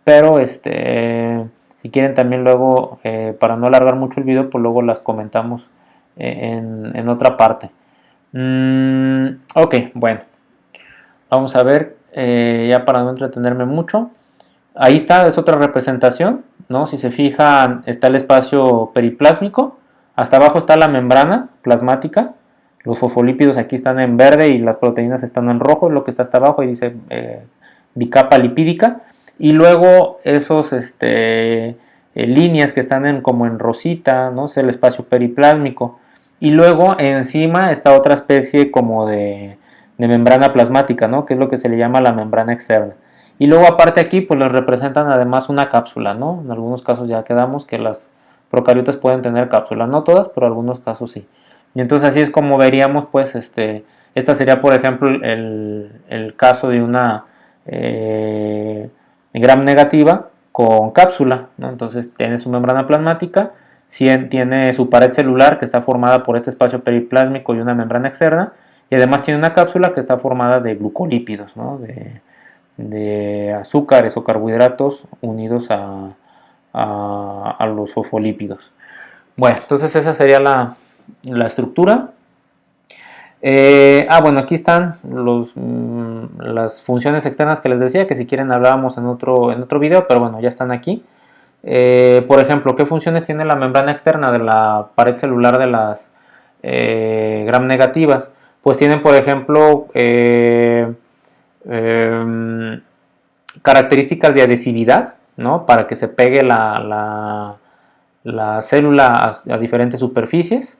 Pero si quieren también luego, para no alargar mucho el video, pues luego las comentamos en otra parte. Ok, bueno, vamos a ver, ya para no entretenerme mucho. Ahí está, es otra representación, ¿no? Si se fijan, está el espacio periplásmico, hasta abajo está la membrana plasmática, los fosfolípidos aquí están en verde y las proteínas están en rojo, lo que está hasta abajo, y dice bicapa lipídica, y luego esos líneas que están como en rosita, ¿no? Es el espacio periplásmico. Y luego encima está otra especie como de membrana plasmática, ¿no? Que es lo que se le llama la membrana externa. Y luego aparte aquí pues les representan además una cápsula, ¿no? En algunos casos ya quedamos que las procariotas pueden tener cápsulas, no todas, pero en algunos casos sí. Y entonces así es como veríamos pues esta sería por ejemplo el caso de una gram negativa con cápsula, ¿no? Entonces tiene su membrana plasmática, tiene su pared celular que está formada por este espacio periplásmico y una membrana externa, y además tiene una cápsula que está formada de glucolípidos, ¿no? de azúcares o carbohidratos unidos a los fosfolípidos. Bueno, entonces esa sería la estructura. Bueno, aquí están las funciones externas que les decía, que si quieren hablábamos en otro video, pero bueno, ya están aquí. Por ejemplo, ¿qué funciones tiene la membrana externa de la pared celular de las gram negativas? Pues tienen, por ejemplo, características de adhesividad, ¿no? Para que se pegue la célula a diferentes superficies.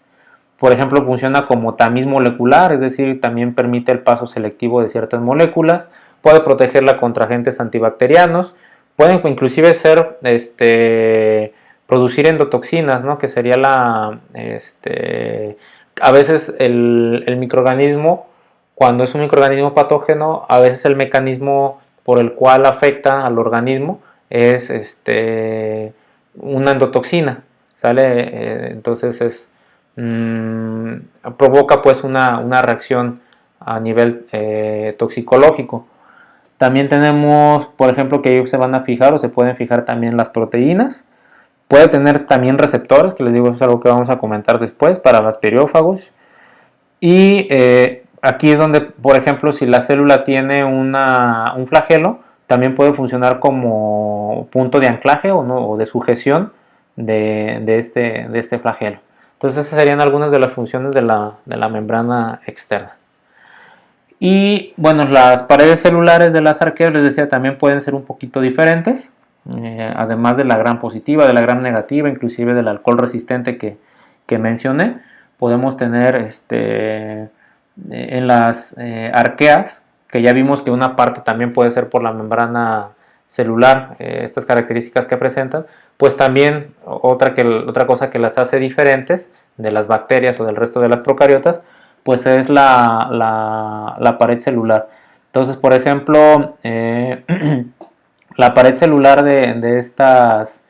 Por ejemplo, funciona como tamiz molecular, es decir, también permite el paso selectivo de ciertas moléculas, puede protegerla contra agentes antibacterianos, pueden inclusive producir endotoxinas, ¿no? Que sería a veces el microorganismo, cuando es un microorganismo patógeno, a veces el mecanismo por el cual afecta al organismo es una endotoxina, ¿sale? Entonces provoca pues una reacción a nivel toxicológico. También tenemos, por ejemplo, que ellos se van a fijar o se pueden fijar también las proteínas. Puede tener también receptores, que les digo, eso es algo que vamos a comentar después, para bacteriófagos. Y aquí es donde, por ejemplo, si la célula tiene un flagelo, también puede funcionar como punto de anclaje o de sujeción de este flagelo. Entonces esas serían algunas de las funciones de la membrana externa. Y bueno, las paredes celulares de las arqueas, les decía, también pueden ser un poquito diferentes. Además de la gram positiva, de la gram negativa, inclusive del alcohol resistente que mencioné, podemos tener en las arqueas, que ya vimos que una parte también puede ser por la membrana celular, estas características que presentan, pues también otra cosa que las hace diferentes de las bacterias o del resto de las procariotas, pues es la pared celular. Entonces, por ejemplo, la pared celular de estas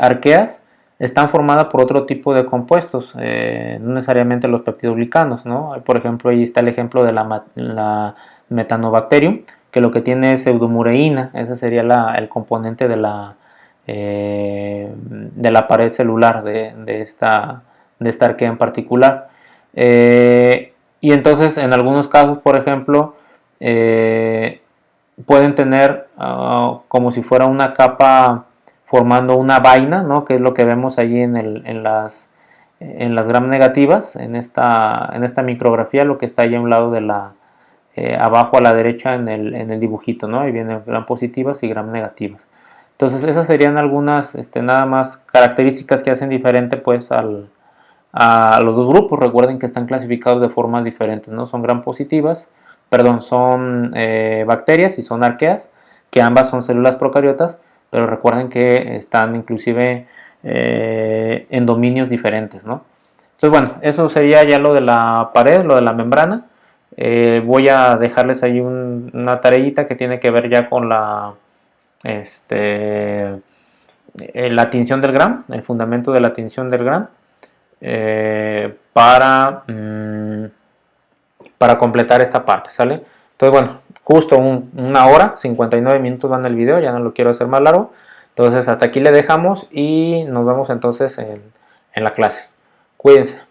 arqueas están formadas por otro tipo de compuestos, no necesariamente los peptidoglicanos, ¿no? Por ejemplo, ahí está el ejemplo de la Metanobacterium, que lo que tiene es pseudomureína, ese sería el componente de la pared celular de esta arquea en particular. Y entonces, en algunos casos, por ejemplo, pueden tener como si fuera una capa formando una vaina, ¿no? Que es lo que vemos allí en las gram negativas, en esta micrografía, lo que está ahí a un lado de abajo a la derecha en el dibujito, ¿no? Ahí vienen gram positivas y gram negativas. Entonces esas serían algunas nada más características que hacen diferente pues a los dos grupos. Recuerden que están clasificados de formas diferentes, ¿no? Son gram positivas, perdón, son bacterias y son arqueas, que ambas son células procariotas, pero recuerden que están inclusive en dominios diferentes, ¿no? Entonces, bueno, eso sería ya lo de la pared, lo de la membrana. Voy a dejarles ahí una tareita que tiene que ver ya con la tinción del gram, el fundamento de la tinción del gram, para completar esta parte, ¿sale? Entonces, bueno, justo una hora, 59 minutos van el video, ya no lo quiero hacer más largo. Entonces, hasta aquí le dejamos y nos vemos entonces en la clase. Cuídense.